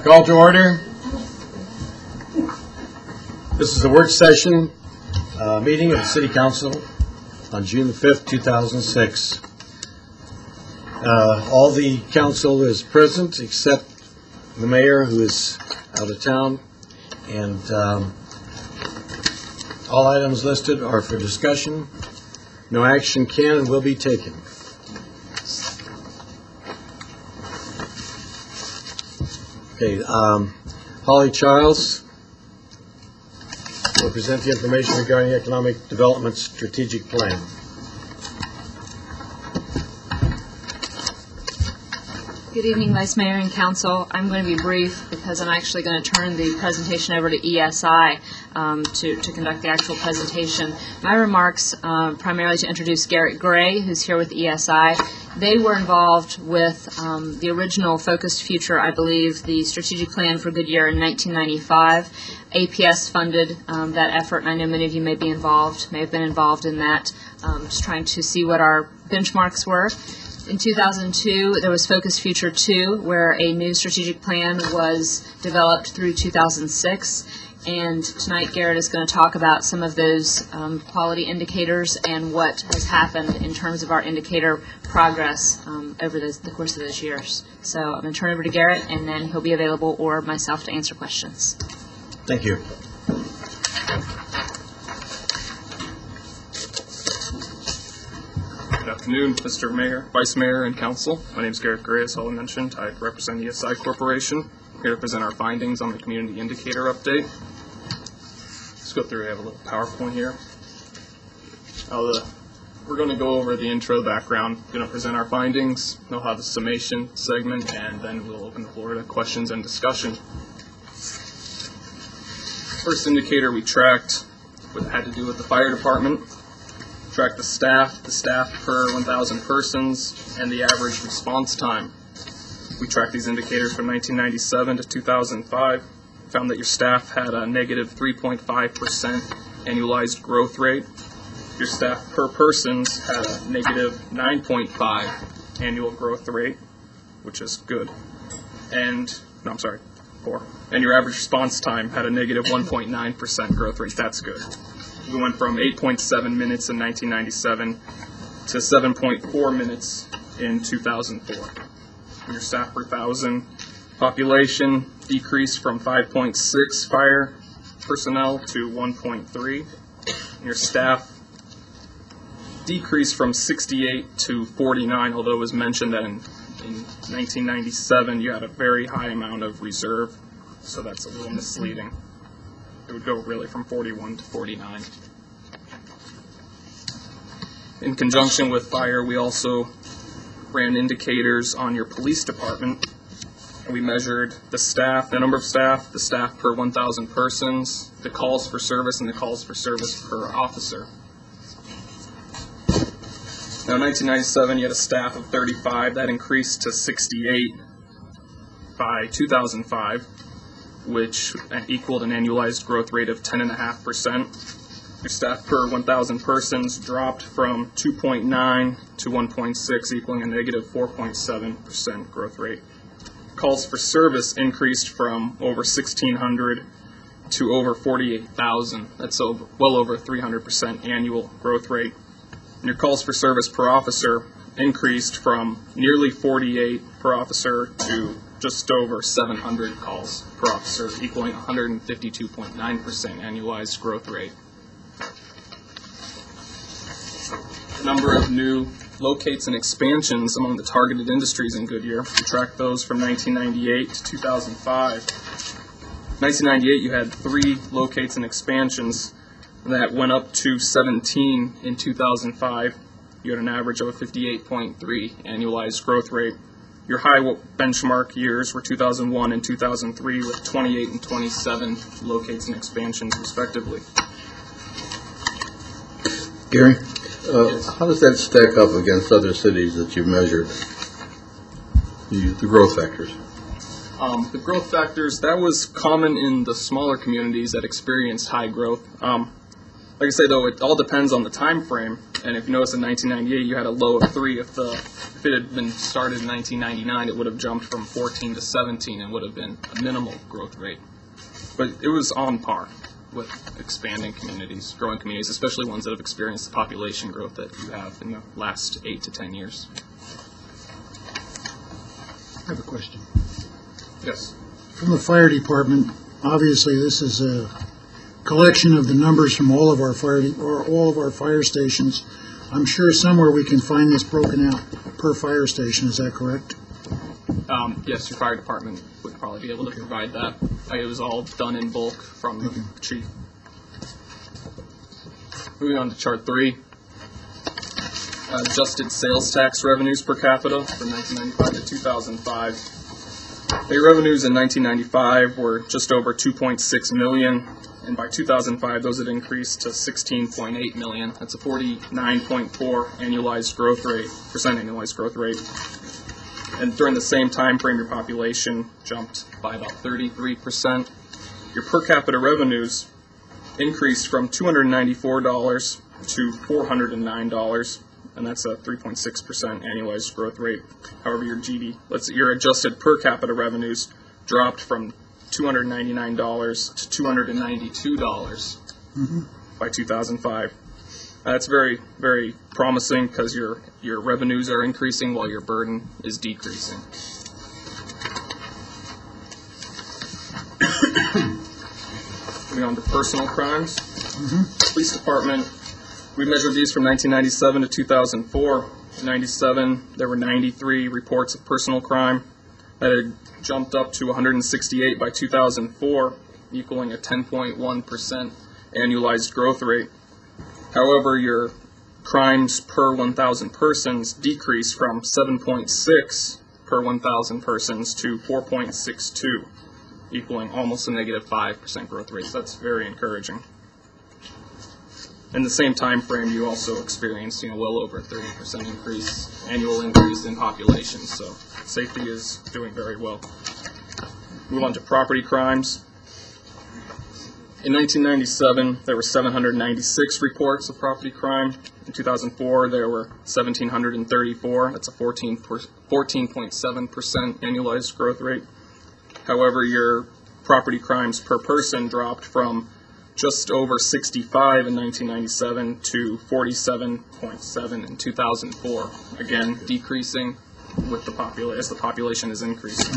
Call to order. This is the work session meeting of the City Council on June 5th, 2006. All the council is present except the mayor, who is out of town, and all items listed are for discussion. No action can and will be taken. Okay, Holly Childs will present the information regarding the Economic Development Strategic Plan. Good evening, Vice Mayor and Council. I'm going to be brief because I'm actually going to turn the presentation over to ESI to conduct the actual presentation. My remarks primarily to introduce Garrett Gray, who's here with ESI. They were involved with the original Focused Future, I believe, the strategic plan for Goodyear in 1995. APS funded that effort, and I know many of you may have been involved in that, just trying to see what our benchmarks were. In 2002, there was Focused Future 2, where a new strategic plan was developed through 2006. And tonight, Garrett is going to talk about some of those quality indicators and what has happened in terms of our indicator progress over the course of those years. So I'm going to turn it over to Garrett, and then he'll be available, or myself, to answer questions. Thank you. Good afternoon, Mr. Mayor, Vice Mayor, and Council. My name is Garrett Gray, as Holly mentioned. I represent ESI Corporation. Here to present our findings on the Community Indicator Update. Let's go through. I have a little PowerPoint here. We're going to go over the intro background. We're going to present our findings. We'll have a summation segment, and then we'll open the floor to questions and discussion. First indicator we tracked had to do with the fire department. Track the staff per 1,000 persons, and the average response time. We tracked these indicators from 1997 to 2005. Found that your staff had a negative 3.5% annualized growth rate. Your staff per persons had a negative 9.5 annual growth rate, which is good. And your average response time had a negative 1.9% growth rate. That's good. We went from 8.7 minutes in 1997 to 7.4 minutes in 2004. Your staff per 1,000 population decreased from 5.6 fire personnel to 1.3. Your staff decreased from 68 to 49, although it was mentioned that in 1997 you had a very high amount of reserve, so that's a little misleading. It would go really from 41 to 49. In conjunction with fire, we also ran indicators on your police department. We measured the number of staff, the staff per 1,000 persons, the calls for service, and the calls for service per officer. Now, in 1997, you had a staff of 35. That increased to 68 by 2005, which equaled an annualized growth rate of 10.5%. Your staff per 1,000 persons dropped from 2.9 to 1.6, equaling a negative 4.7% growth rate. Calls for service increased from over 1,600 to over 48,000. That's well over a 300% annual growth rate. And your calls for service per officer increased from nearly 48 per officer to just over 700 calls per officer, equaling 152.9% annualized growth rate. Number of new locates and expansions among the targeted industries in Goodyear. We tracked those from 1998 to 2005. 1998, you had 3 locates and expansions that went up to 17 in 2005. You had an average of a 58.3 annualized growth rate. Your high benchmark years were 2001 and 2003 with 28 and 27 locates and expansions respectively. Gary, how does that stack up against other cities that you've measured, the growth factors? The growth factors, that was common in the smaller communities that experienced high growth. Like I say, though, it all depends on the time frame. And if you notice, in 1998, you had a low of 3. If it had been started in 1999, it would have jumped from 14 to 17 and would have been a minimal growth rate. But it was on par with expanding communities, growing communities, especially ones that have experienced the population growth that you have in the last 8 to 10 years. I have a question. Yes. From the fire department, obviously this is a collection of the numbers from all of our fire stations. I'm sure somewhere we can find this broken out per fire station. Is that correct? Yes, your fire department would probably be able to provide that. It was all done in bulk from the chief. Moving on to chart 3. Adjusted sales tax revenues per capita from 1995 to 2005. State revenues in 1995 were just over 2.6 million, and by 2005 those had increased to 16.8 million. That's a 49.4% annualized growth rate. And during the same time frame, your population jumped by about 33%. Your per capita revenues increased from $294 to $409, and that's a 3.6% annualized growth rate. However, your adjusted per capita revenues dropped from $299 to $292 by 2005. That's very, very promising because your revenues are increasing while your burden is decreasing. Moving on to personal crimes. Police department, we measured these from 1997 to 2004. In 97, there were 93 reports of personal crime. That had jumped up to 168 by 2004, equaling a 10.1% annualized growth rate. However, your crimes per 1,000 persons decreased from 7.6 per 1,000 persons to 4.62, equaling almost a negative 5% growth rate. So that's very encouraging. In the same time frame, you also experienced, well over a 30% annual increase in population. So safety is doing very well. Move on to property crimes. In 1997, there were 796 reports of property crime. In 2004, there were 1,734. That's a 14.7% annualized growth rate. However, your property crimes per person dropped from just over 65 in 1997 to 47.7 in 2004. Again, decreasing with the as the population is increasing.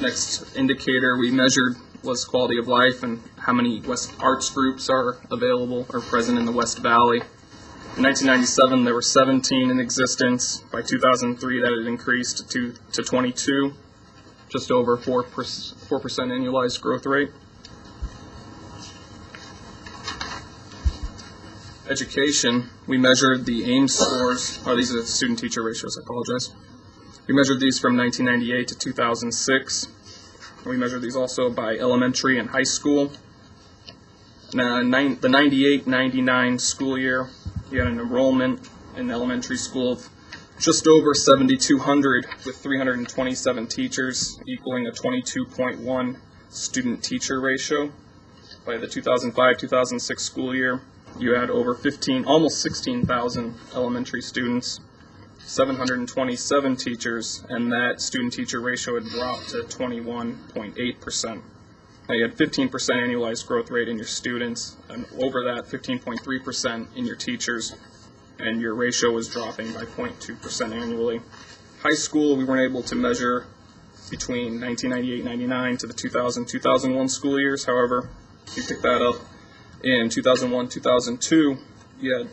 Next indicator we measured was quality of life and how many West Arts groups are available or present in the West Valley. In 1997, there were 17 in existence. By 2003, that had increased to 22, just over 4% annualized growth rate. Education, we measured the AIMS scores. These are the student-teacher ratios, I apologize. We measured these from 1998 to 2006. We measured these also by elementary and high school. Now, the 98-99 school year, you had an enrollment in elementary school of just over 7,200 with 327 teachers, equaling a 22.1 student-teacher ratio. By the 2005-2006 school year, you had over almost 16,000 elementary students, 727 teachers, and that student-teacher ratio had dropped to 21.8%. Now you had 15% annualized growth rate in your students, and over that 15.3% in your teachers, and your ratio was dropping by 0.2% annually. High school, we weren't able to measure between 1998-99 to the 2000-2001 school years. However, if you pick that up in 2001-2002, you had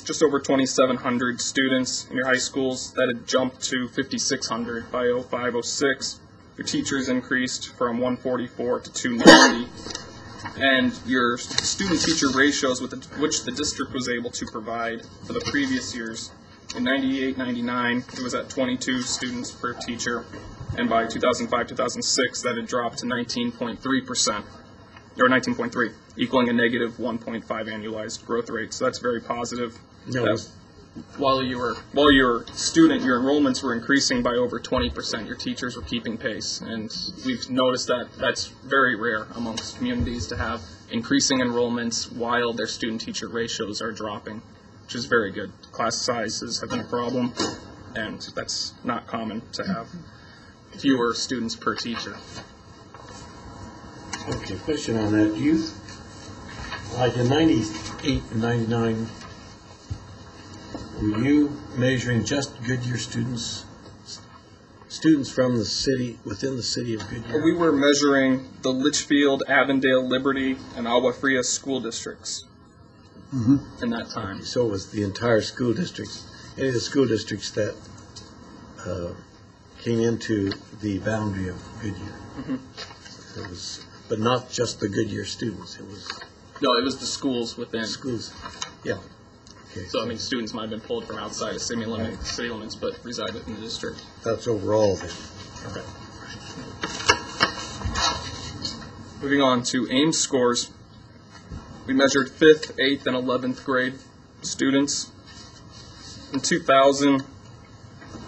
just over 2,700 students in your high schools. That had jumped to 5,600 by 05-06. Your teachers increased from 144 to 290. And your student-teacher ratios, which the district was able to provide for the previous years, in 98-99, it was at 22 students per teacher. And by 2005-2006, that had dropped to 19.3%. Or 19.3, equaling a negative 1.5 annualized growth rate. So that's very positive. No, while you were a student, your enrollments were increasing by over 20%. Your teachers were keeping pace, and we've noticed that that's very rare amongst communities to have increasing enrollments while their student-teacher ratios are dropping, which is very good. Class sizes have been a problem, and that's not common to have fewer students per teacher. Okay, question on that. You, like in 98 and 99, were you measuring just Goodyear students? Students from the city, within the city of Goodyear? We were measuring the Litchfield, Avondale, Liberty, and Agua Fria school districts in that time. So it was the entire school districts, any of the school districts that came into the boundary of Goodyear. It was, but not just the Goodyear students, it was No, it was the schools within. schools. Yeah. Okay. So, I mean, students might have been pulled from outside of city limits, but reside within the district. That's overall then. Okay. Moving on to Ames scores. We measured 5th, 8th, and 11th grade students. In 2000,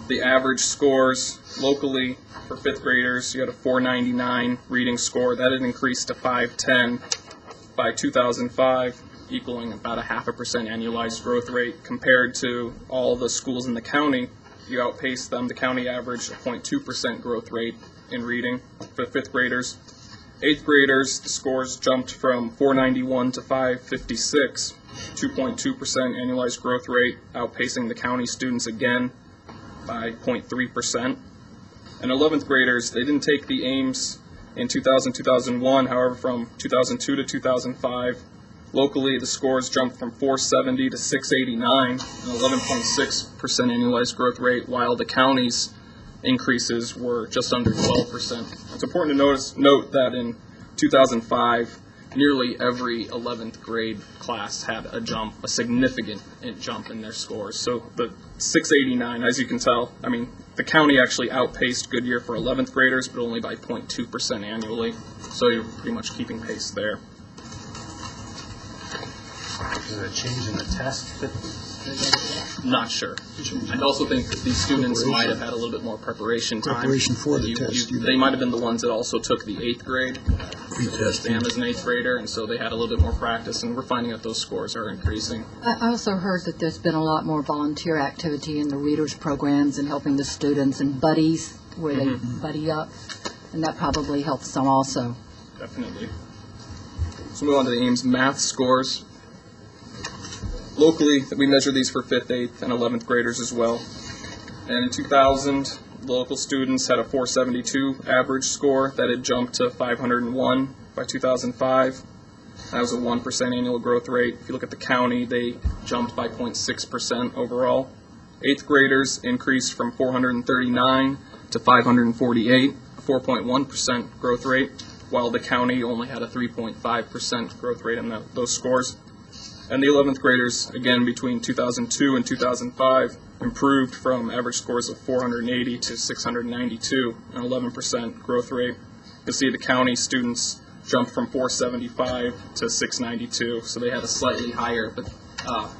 the average scores locally for 5th graders, you had a 499 reading score. That had increased to 510 by 2005, equaling about a 0.5% annualized growth rate. Compared to all the schools in the county, you outpaced them. The county averaged a 0.2% growth rate in reading for 5th graders. 8th graders, the scores jumped from 491 to 556, 2.2% annualized growth rate, outpacing the county students again by 0.3%. And 11th graders, they didn't take the Ames in 2000-2001, however, from 2002 to 2005, locally the scores jumped from 470 to 689, an 11.6% annualized growth rate, while the county's increases were just under 12%. It's important to note that in 2005, nearly every 11th grade class had a significant jump in their scores. So the 689, as you can tell, I mean, the county actually outpaced Goodyear for 11th graders, but only by 0.2% annually. So you're pretty much keeping pace there. Is there a change in the test? Not sure. I also think that these students might have had a little bit more preparation time. Preparation for the test. They might have been the ones that also took the 8th grade exam as an 8th grader, and so they had a little bit more practice, and we're finding that those scores are increasing. I also heard that there's been a lot more volunteer activity in the readers programs and helping the students and buddies where they buddy up, and that probably helps them also. Definitely. So move on to the Ames math scores. Locally, we measure these for 5th, 8th, and 11th graders as well. And in 2000, local students had a 472 average score that had jumped to 501 by 2005. That was a 1% annual growth rate. If you look at the county, they jumped by 0.6% overall. 8th graders increased from 439 to 548, a 4.1% growth rate, while the county only had a 3.5% growth rate in those scores. And the 11th graders, again, between 2002 and 2005, improved from average scores of 480 to 692, an 11% growth rate. You'll see the county students jumped from 475 to 692, so they had a slightly higher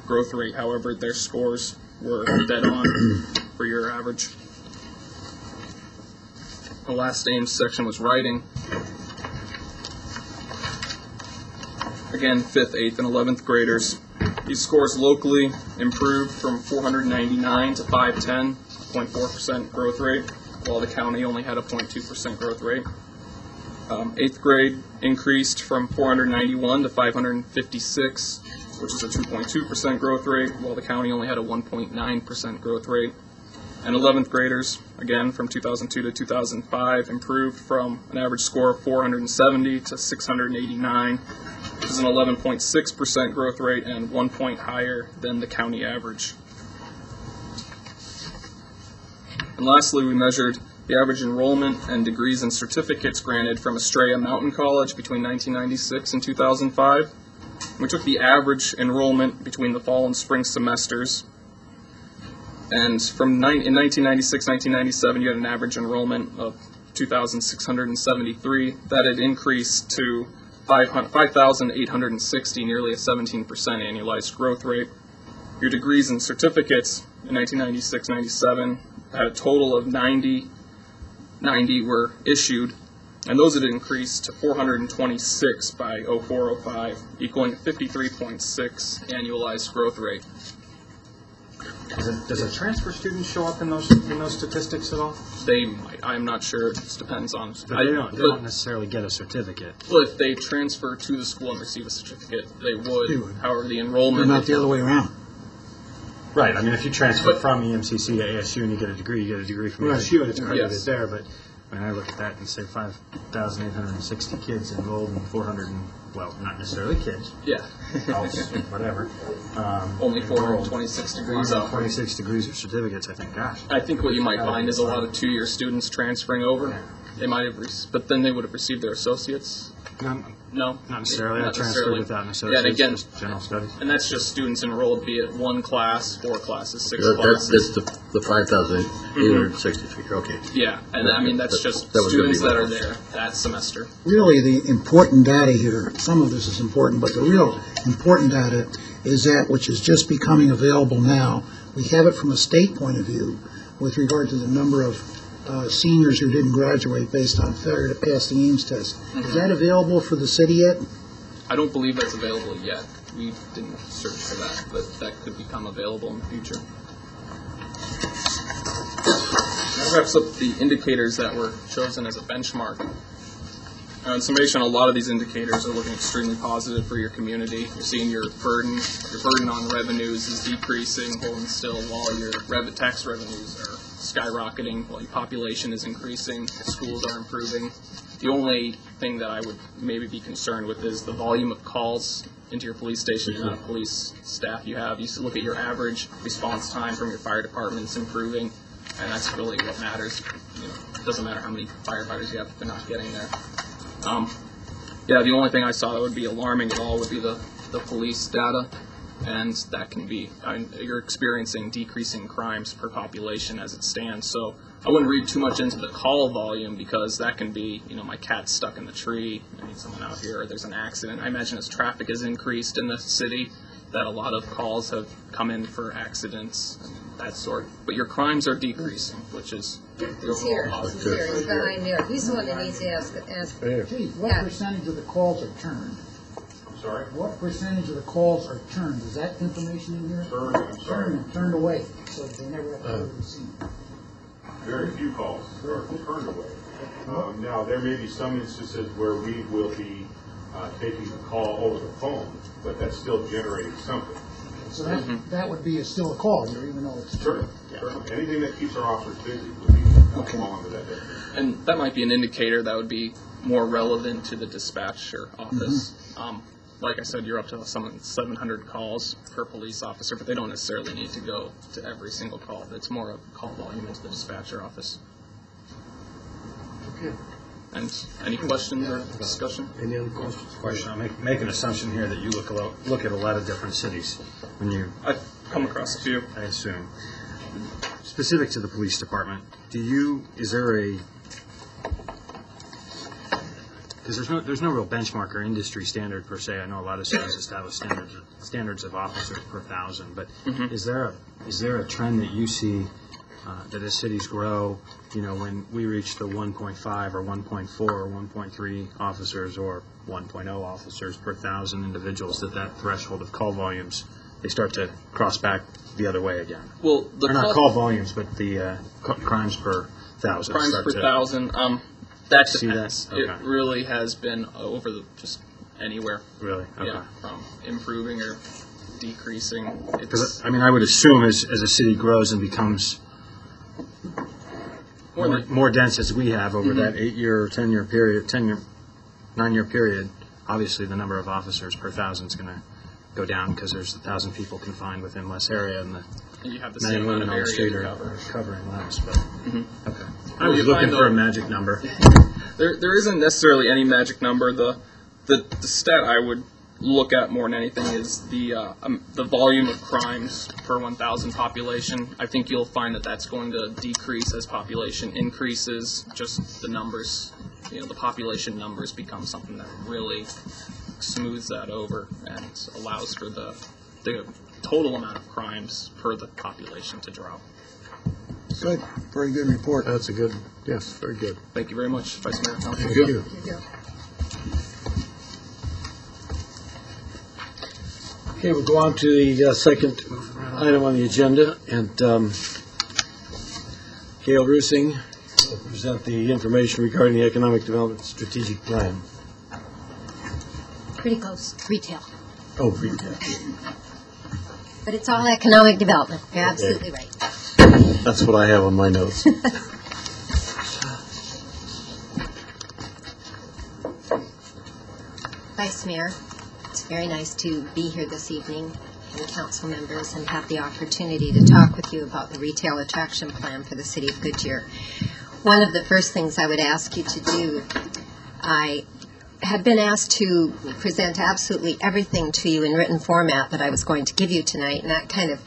growth rate. However, their scores were dead on for your average. The last Ames section was writing. Again, 5th, 8th, and 11th graders. These scores locally improved from 499 to 510, 0.4% growth rate, while the county only had a 0.2% growth rate. 8th grade increased from 491 to 556, which is a 2.2% growth rate, while the county only had a 1.9% growth rate. And 11th graders, again, from 2002 to 2005, improved from an average score of 470 to 689, which is an 11.6% growth rate and 1 point higher than the county average. And lastly, we measured the average enrollment and degrees and certificates granted from Estrella Mountain College between 1996 and 2005. We took the average enrollment between the fall and spring semesters. And in 1996-1997, you had an average enrollment of 2,673. That had increased to 5,860, nearly a 17% annualized growth rate. Your degrees and certificates in 1996-97 had a total of 90 were issued, and those had increased to 426 by 04-05, equaling a 53.6 annualized growth rate. Does a transfer student show up in those statistics at all? They might. I'm not sure. It just depends on. But they don't necessarily get a certificate. Well, if they transfer to the school and receive a certificate, they would. They would. However, the Or enrollment. not the other way around. Right. I mean, if you transfer from EMCC to ASU and you get a degree from Right. ASU, and it's credited Yes. there. But when I look at that and say 5,860 kids enrolled and 400, well, not necessarily kids, Yeah. adults, whatever. Only 426 degrees up. 26 degrees of certificates. I think, gosh. I think what you might find is a lot of two-year students transferring over. They might have, but then they would have received their associates. No, Not necessarily. I Not transferred necessarily. without an Yeah, associate. and again, Just general studies. and that's just students enrolled, be it one class, 4 classes, 6 That's classes. the 5,860 figure, okay. Yeah, and I mean that's just That was gonna be students that are my there that semester. Really, the important data here, some of this is important, but the real important data is that which is just becoming available now. We have it from a state point of view with regard to the number of seniors who didn't graduate based on failure to pass the Ames test. Is that available for the city yet? I don't believe that's available yet. We didn't search for that, but that could become available in the future. That wraps up the indicators that were chosen as a benchmark. In summation, a lot of these indicators are looking extremely positive for your community. You're seeing your burden on revenues is decreasing, holding still, while your tax revenues are skyrocketing, while your population is increasing, schools are improving. The only thing that I would maybe be concerned with is the volume of calls into your police station, the amount of police staff you have. You look at your average response time from your fire departments improving, and that's really what matters. It doesn't matter how many firefighters you have if they're not getting there. Yeah, the only thing I saw that would be alarming at all would be the police data, and that can be, you're experiencing decreasing crimes per population as it stands. So I wouldn't read too much into the call volume, because that can be, my cat's stuck in the tree, I need someone out here, or there's an accident. I imagine as traffic has increased in the city, that a lot of calls have come in for accidents and that sort. But your crimes are decreasing, which is He's here. He's here. He's behind there. He's the one that needs to ask. Chief, what Yeah. percentage of the calls are turned? I'm sorry? What percentage of the calls are turned? Is that information in here? Turned away, so they never have to go to the scene. Very few calls are turned away. Now, there may be some instances where we will be taking the call over the phone, but that's still generating something. So that would be still a call, even though it's... Sure. Anything that keeps our officers busy would be fall under that definition. And that might be an indicator that would be more relevant to the dispatcher office. Like I said, you're up to 700 calls per police officer, but they don't necessarily need to go to every single call. It's more of call volume into the dispatcher office. Okay. And any questions or discussion? Any other questions? Question. I'll make an assumption here that you look at a lot of different cities when you, I've come across a few. I assume. Specific to the police department, is there a, because there's no real benchmark or industry standard per se. I know a lot of cities establish standards of officers per thousand, but is there a trend that you see that as cities grow, when we reach the 1.5 or 1.4 or 1.3 officers or 1.0 officers per thousand individuals, that threshold of call volumes, they start to cross back the other way again? Well, Or not call volumes, but the crimes per thousand. crimes start per to- thousand. That See that? depends. Okay. It really has been over just anywhere. Really? Okay. Yeah, from improving or decreasing. Because, I would assume as a city grows and becomes more dense as we have over that 8-year, 10-year period, 9-year period, obviously the number of officers per thousand is going to go down because there's 1,000 people confined within less area, and the And you have the men same and amount women of on the area street to are cover. covering less. But okay, I Well, was you looking find for a though- magic number. There isn't necessarily any magic number. The stat I would look at more than anything is the volume of crimes per 1,000 population. I think you'll find that that's going to decrease as population increases. Just the numbers, the population numbers become something that really smooths that over and allows for the the total amount of crimes per the population to drop. Good, very good report. That's a good, yes, very good. Thank you very much, Vice Mayor. Council. Thank you. Okay, we'll go on to the second item on the agenda, and Gail Rusing will present the information regarding the Economic Development Strategic Plan. Pretty close. Retail. Oh, retail. But it's all economic development. You're absolutely right. That's what I have on my notes. Vice Mayor, it's very nice to be here this evening, and council members, and have the opportunity to talk with you about the retail attraction plan for the city of Goodyear. One of the first things I would ask you to do, I had been asked to present absolutely everything to you in written format that I was going to give you tonight, and that kind of,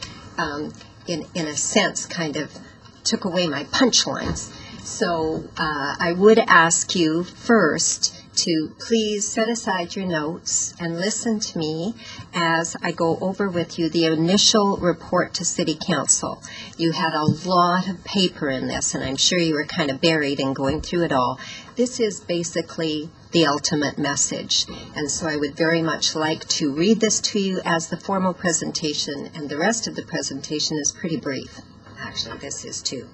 in a sense, kind of took away my punchlines. So I would ask you first to please set aside your notes and listen to me as I go over with you the initial report to City Council. You had a lot of paper in this, and I'm sure you were kind of buried in going through it all. This is basically the ultimate message, and so I would very much like to read this to you as the formal presentation, and the rest of the presentation is pretty brief. Actually, this is too.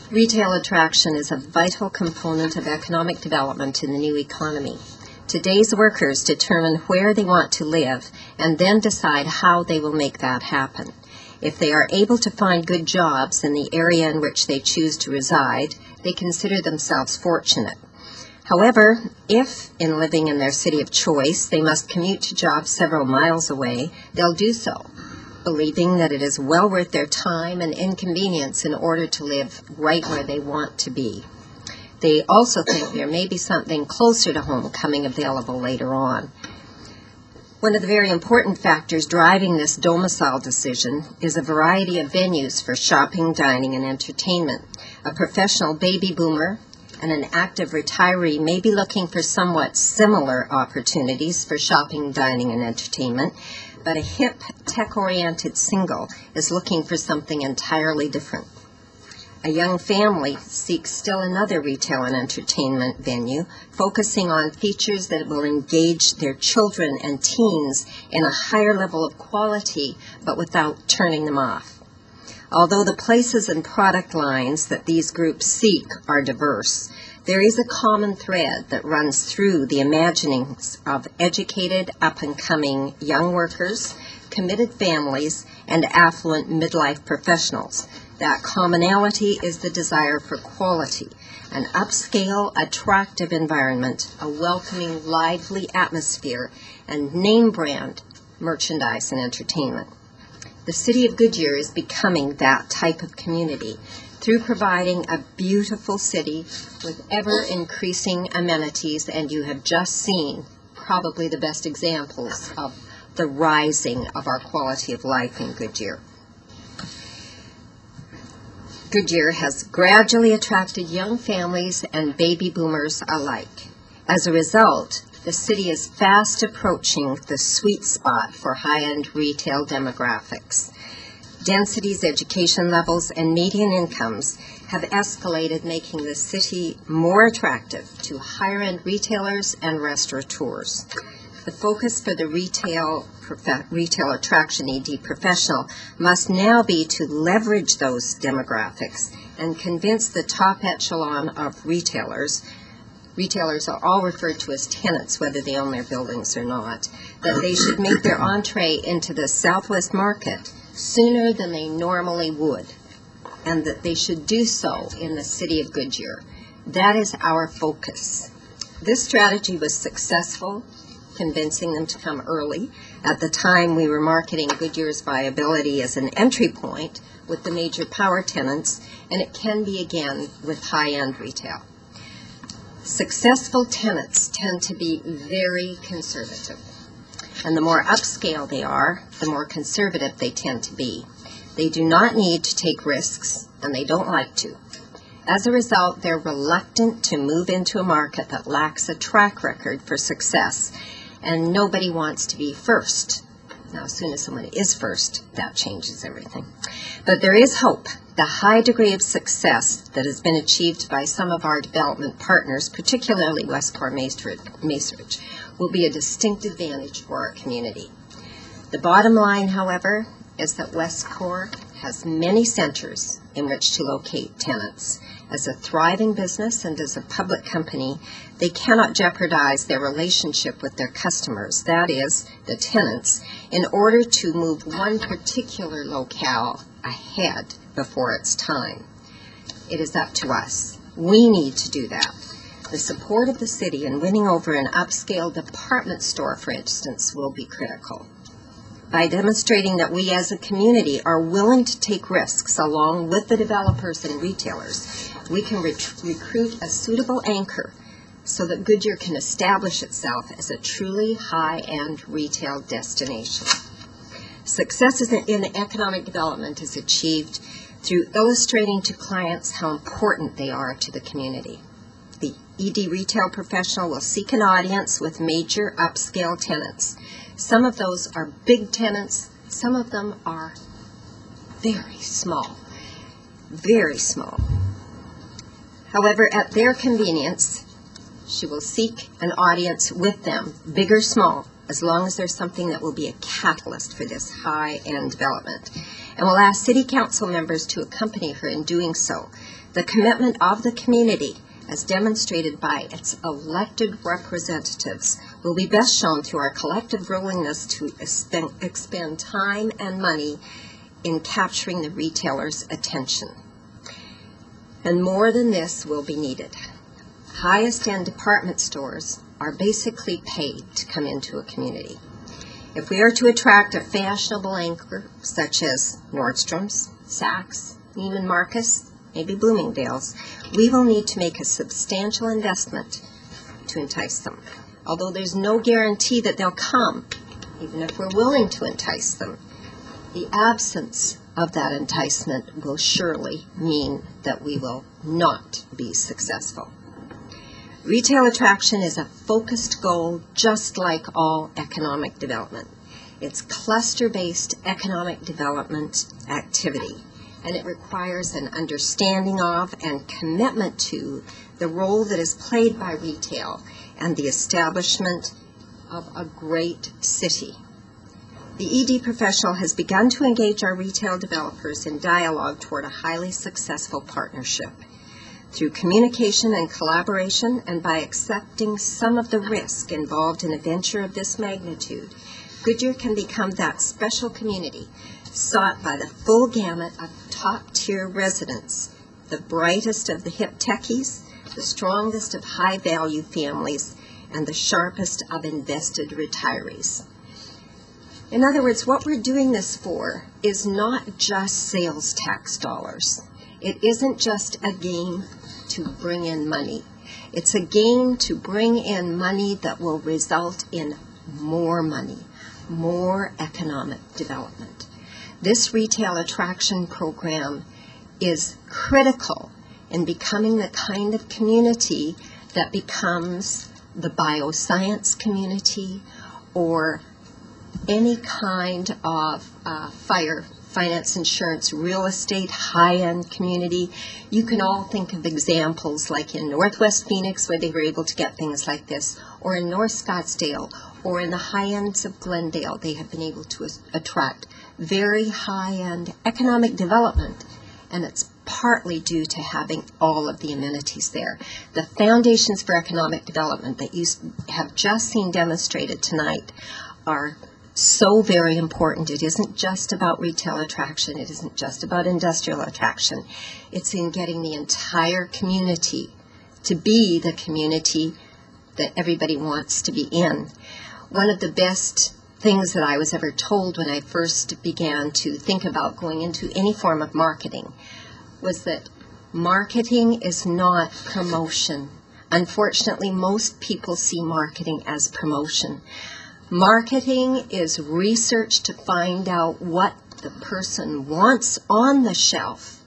Retail attraction is a vital component of economic development in the new economy. Today's workers determine where they want to live and then decide how they will make that happen. If they are able to find good jobs in the area in which they choose to reside, they consider themselves fortunate. However, if, in living in their city of choice, they must commute to jobs several miles away, they'll do so, believing that it is well worth their time and inconvenience in order to live right where they want to be. They also think there may be something closer to home coming available later on. One of the very important factors driving this domicile decision is a variety of venues for shopping, dining, and entertainment. A professional baby boomer and an active retiree may be looking for somewhat similar opportunities for shopping, dining, and entertainment, but a hip, tech-oriented single is looking for something entirely different. A young family seeks still another retail and entertainment venue, focusing on features that will engage their children and teens in a higher level of quality, but without turning them off. Although the places and product lines that these groups seek are diverse, there is a common thread that runs through the imaginings of educated, up-and-coming young workers, committed families, and affluent midlife professionals. That commonality is the desire for quality, an upscale, attractive environment, a welcoming, lively atmosphere, and name-brand merchandise and entertainment. The city of Goodyear is becoming that type of community through providing a beautiful city with ever-increasing amenities, and you have just seen probably the best examples of the rising of our quality of life in Goodyear. Goodyear has gradually attracted young families and baby boomers alike. As a result, the city is fast approaching the sweet spot for high-end retail demographics. Densities, education levels, and median incomes have escalated, making the city more attractive to higher-end retailers and restaurateurs. The focus for the retail attraction ED professional must now be to leverage those demographics and convince the top echelon of retailers are all referred to as tenants, whether they own their buildings or not, that they should make their entree into the Southwest market sooner than they normally would, and that they should do so in the city of Goodyear. That is our focus. This strategy was successful, convincing them to come early. At the time, we were marketing Goodyear's viability as an entry point with the major power tenants, and it can be again with high-end retail. Successful tenants tend to be very conservative, and the more upscale they are, the more conservative they tend to be. They do not need to take risks, and they don't like to. As a result, they're reluctant to move into a market that lacks a track record for success, and nobody wants to be first. Now, as soon as someone is first, that changes everything. But there is hope. The high degree of success that has been achieved by some of our development partners, particularly Westport Macerich, will be a distinct advantage for our community. The bottom line, however, is that Westport has many centers in which to locate tenants. As a thriving business and as a public company, they cannot jeopardize their relationship with their customers, that is, the tenants, in order to move one particular locale ahead before it's time. It is up to us. We need to do that. The support of the city in winning over an upscale department store, for instance, will be critical. By demonstrating that we as a community are willing to take risks along with the developers and retailers, we can recruit a suitable anchor so that Goodyear can establish itself as a truly high-end retail destination. Success in economic development is achieved through illustrating to clients how important they are to the community. The ED retail professional will seek an audience with major upscale tenants. Some of those are big tenants, some of them are very small, very small. However, at their convenience, she will seek an audience with them, big or small, as long as there's something that will be a catalyst for this high-end development. And will ask City Council members to accompany her in doing so. The commitment of the community, as demonstrated by its elected representatives, will be best shown through our collective willingness to expend time and money in capturing the retailer's attention. And more than this will be needed. Highest-end department stores are basically paid to come into a community. If we are to attract a fashionable anchor, such as Nordstrom's, Saks, Neiman Marcus, maybe Bloomingdale's, we will need to make a substantial investment to entice them. Although there's no guarantee that they'll come, even if we're willing to entice them, the absence of that enticement will surely mean that we will not be successful. Retail attraction is a focused goal, just like all economic development. It's cluster-based economic development activity, and it requires an understanding of and commitment to the role that is played by retail and the establishment of a great city. The ED professional has begun to engage our retail developers in dialogue toward a highly successful partnership. Through communication and collaboration, and by accepting some of the risk involved in a venture of this magnitude, Goodyear can become that special community sought by the full gamut of top-tier residents, the brightest of the hip techies, the strongest of high-value families, and the sharpest of invested retirees. In other words, what we're doing this for is not just sales tax dollars. It isn't just a game to bring in money. It's a game to bring in money that will result in more money, more economic development. This retail attraction program is critical in becoming the kind of community that becomes the bioscience community or any kind of finance, insurance, real estate, high-end community. You can all think of examples like in Northwest Phoenix where they were able to get things like this, or in North Scottsdale, or in the high ends of Glendale. They have been able to attract very high-end economic development, and it's partly due to having all of the amenities there. The foundations for economic development that you have just seen demonstrated tonight are so very important. It isn't just about retail attraction. It isn't just about industrial attraction. It's in getting the entire community to be the community that everybody wants to be in. One of the best things that I was ever told when I first began to think about going into any form of marketing was that marketing is not promotion. Unfortunately, most people see marketing as promotion. Marketing is research to find out what the person wants on the shelf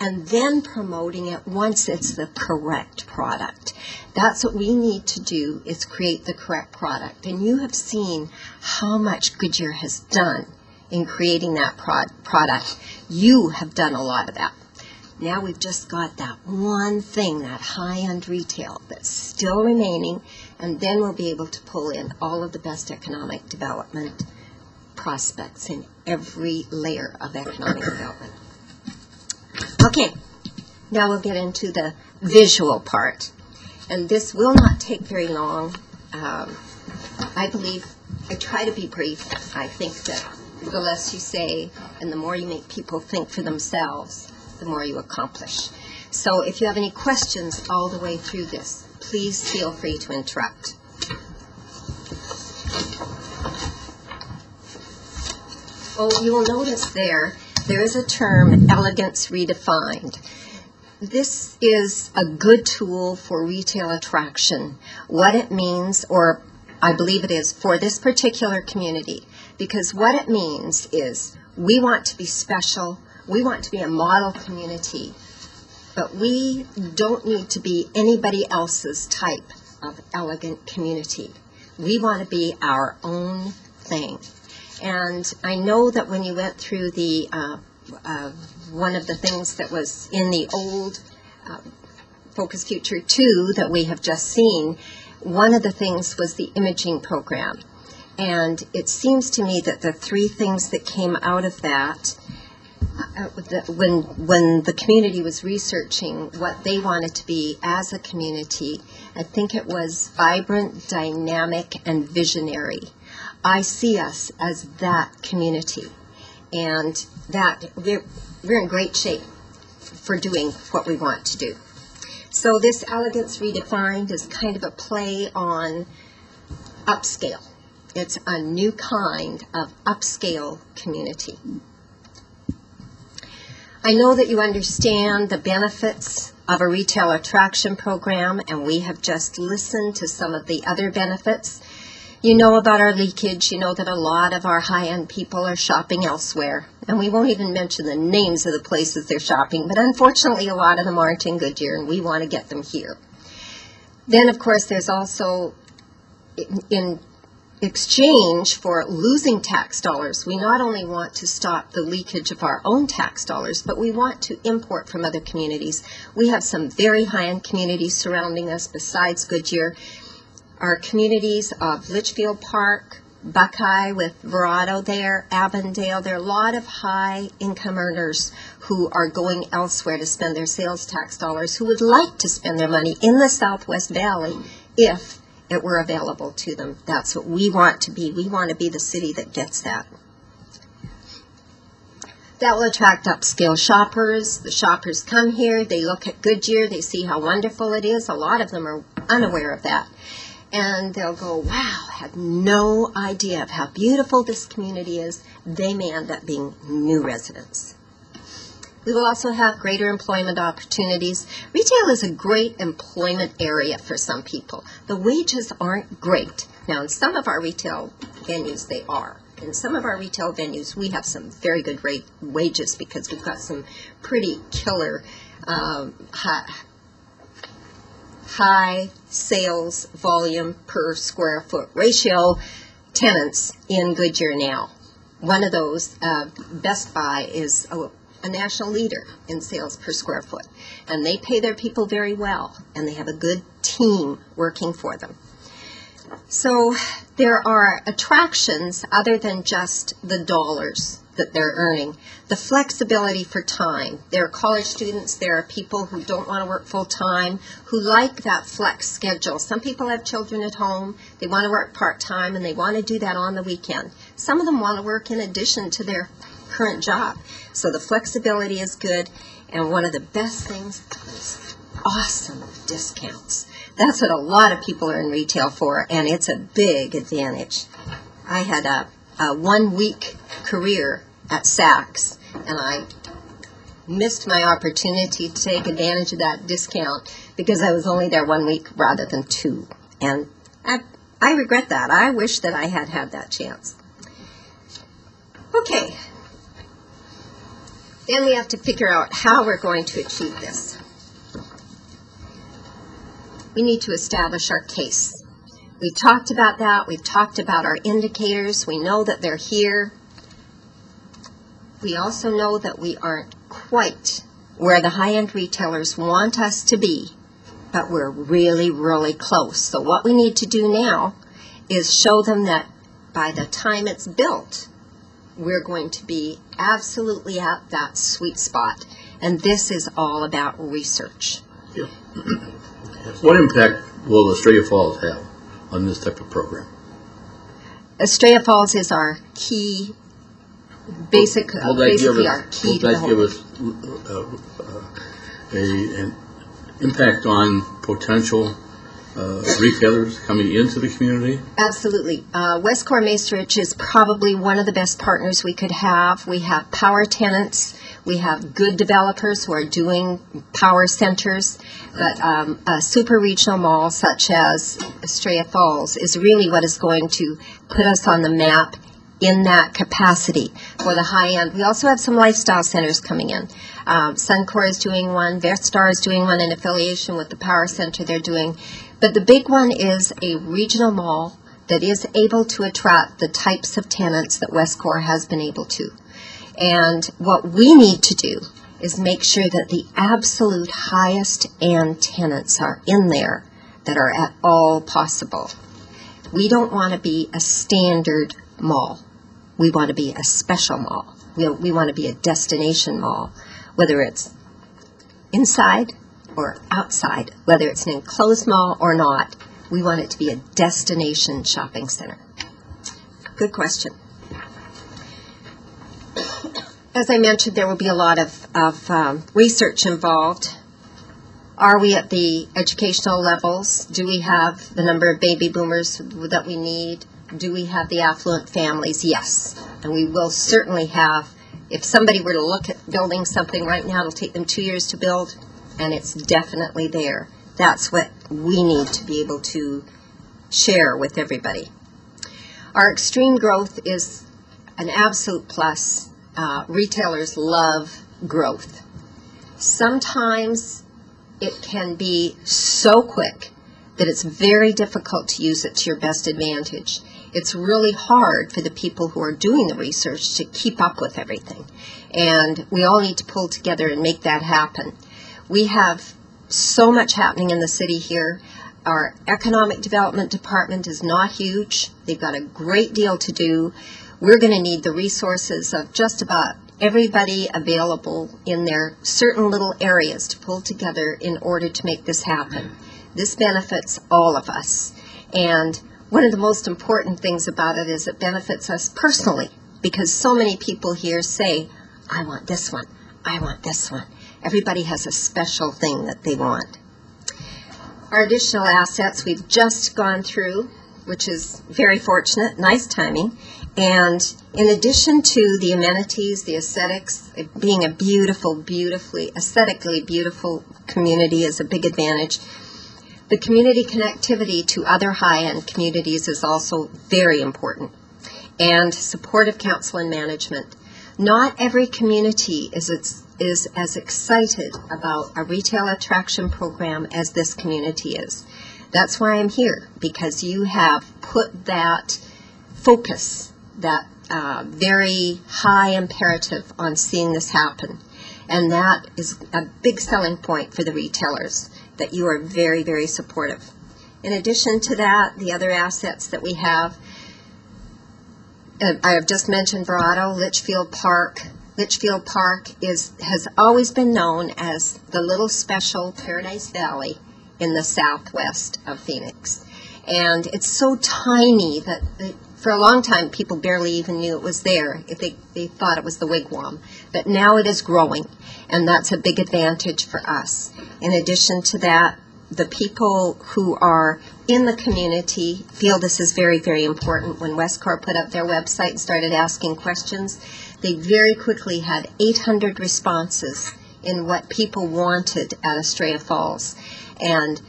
and then promoting it once it's the correct product. That's what we need to do, is create the correct product. And you have seen how much Goodyear has done in creating that product. You have done a lot of that. Now we've just got that one thing, that high-end retail, that's still remaining, and then we'll be able to pull in all of the best economic development prospects in every layer of economic development. Okay, now we'll get into the visual part. And this will not take very long. I believe, I try to be brief. I think that the less you say and the more you make people think for themselves, the more you accomplish. So if you have any questions all the way through this, please feel free to interrupt. Oh, you will notice there is a term, elegance redefined. This is a good tool for retail attraction. What it means, or I believe it is for this particular community, because what it means is we want to be special, we want to be a model community, but we don't need to be anybody else's type of elegant community. We want to be our own thing. And I know that when you went through the one of the things that was in the old Focus Future 2 that we have just seen, one of the things was the imaging program. And it seems to me that the three things that came out of that, when the community was researching what they wanted to be as a community, I think it was vibrant, dynamic, and visionary. I see us as that community, and that we're in great shape for doing what we want to do. So this Elegance Redefined is kind of a play on upscale. It's a new kind of upscale community. I know that you understand the benefits of a retail attraction program, and we have just listened to some of the other benefits. You know about our leakage. You know that a lot of our high-end people are shopping elsewhere. And we won't even mention the names of the places they're shopping, but unfortunately a lot of them aren't in Goodyear, and we want to get them here. Then, of course, there's also, in exchange for losing tax dollars, we not only want to stop the leakage of our own tax dollars, but we want to import from other communities. We have some very high-end communities surrounding us besides Goodyear. Our communities of Litchfield Park, Buckeye with Verado there, Avondale, there are a lot of high-income earners who are going elsewhere to spend their sales tax dollars, who would like to spend their money in the Southwest Valley if it were available to them. That's what we want to be. We want to be the city that gets that. That will attract upscale shoppers. The shoppers come here, they look at Goodyear, they see how wonderful it is. A lot of them are unaware of that. And they'll go, wow, had no idea of how beautiful this community is. They may end up being new residents. We will also have greater employment opportunities. Retail is a great employment area for some people. The wages aren't great. Now, in some of our retail venues, they are. In some of our retail venues, we have some very good wages because we've got some pretty killer high sales volume per square foot ratio tenants in Goodyear now. One of those, Best Buy, is a national leader in sales per square foot, and they pay their people very well, and they have a good team working for them. So there are attractions other than just the dollars that they're earning. The flexibility for time. There are college students, there are people who don't want to work full time, who like that flex schedule. Some people have children at home, they want to work part-time, and they want to do that on the weekend. Some of them want to work in addition to their current job. So the flexibility is good, and one of the best things is awesome discounts. That's what a lot of people are in retail for, and it's a big advantage. I had a 1-week career at Saks, and I missed my opportunity to take advantage of that discount because I was only there 1 week rather than 2. And I regret that. I wish that I had had that chance. Okay. Then we have to figure out how we're going to achieve this. We need to establish our case. We've talked about that. We've talked about our indicators. We know that they're here. We also know that we aren't quite where the high-end retailers want us to be, but we're really, really close. So what we need to do now is show them that by the time it's built, we're going to be absolutely at that sweet spot. And this is all about research. Yeah. What impact will Estrella Falls have on this type of program? Estrella Falls is our key, basically our key to the whole. Will that give us an impact on potential retailers coming into the community? Absolutely. Westcor Macerich is probably one of the best partners we could have. We have power tenants. We have good developers who are doing power centers. But a super regional mall such as Estrella Falls is really what is going to put us on the map in that capacity for the high end. We also have some lifestyle centers coming in. Suncor is doing one. Vestar is doing one in affiliation with the power center they're doing. But the big one is a regional mall that is able to attract the types of tenants that Westcor has been able to. And what we need to do is make sure that the absolute highest end tenants are in there that are at all possible. We don't want to be a standard mall. We want to be a special mall. We want to be a destination mall, whether it's inside or outside, whether it's an enclosed mall or not. We want it to be a destination shopping center. Good question. As I mentioned, there will be a lot of research involved. Are we at the educational levels? Do we have the number of baby boomers that we need? Do we have the affluent families? Yes. And we will certainly have, if somebody were to look at building something right now, it'll take them 2 years to build, and it's definitely there. That's what we need to be able to share with everybody. Our extreme growth is an absolute plus. Retailers love growth. Sometimes it can be so quick that it's very difficult to use it to your best advantage. It's really hard for the people who are doing the research to keep up with everything. And we all need to pull together and make that happen. We have so much happening in the city here. Our economic development department is not huge. They've got a great deal to do. We're going to need the resources of just about everybody available in their certain little areas to pull together in order to make this happen. This benefits all of us. And one of the most important things about it is it benefits us personally, because so many people here say, I want this one, I want this one. Everybody has a special thing that they want. Our additional assets we've just gone through, which is very fortunate, nice timing. And in addition to the amenities, the aesthetics, being a beautiful, aesthetically beautiful community is a big advantage. The community connectivity to other high-end communities is also very important. And supportive council and management. Not every community is as excited about a retail attraction program as this community is. That's why I'm here, because you have put that focus, that very high imperative on seeing this happen. And that is a big selling point for the retailers, that you are very, very supportive. In addition to that, the other assets that we have, I have just mentioned Verado, Litchfield Park. Litchfield Park has always been known as the little special Paradise Valley in the southwest of Phoenix. And it's so tiny that for a long time people barely even knew it was there. If they thought it was the wigwam. But now it is growing, and that's a big advantage for us. In addition to that, the people who are in the community feel this is very, very important. When Westcor put up their website and started asking questions, they very quickly had 800 responses in what people wanted at Estrella Falls. And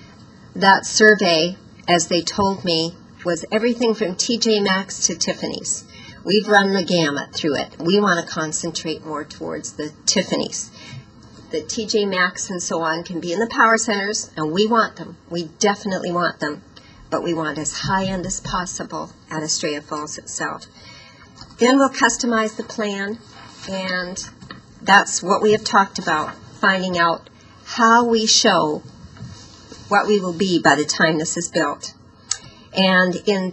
that survey, as they told me, was everything from TJ Maxx to Tiffany's. We've run the gamut through it. We want to concentrate more towards the Tiffany's. The TJ Maxx and so on can be in the power centers, and we want them. We definitely want them, but we want as high-end as possible at Estrella Falls itself. Then we'll customize the plan, and that's what we have talked about, finding out how we show what we will be by the time this is built. And in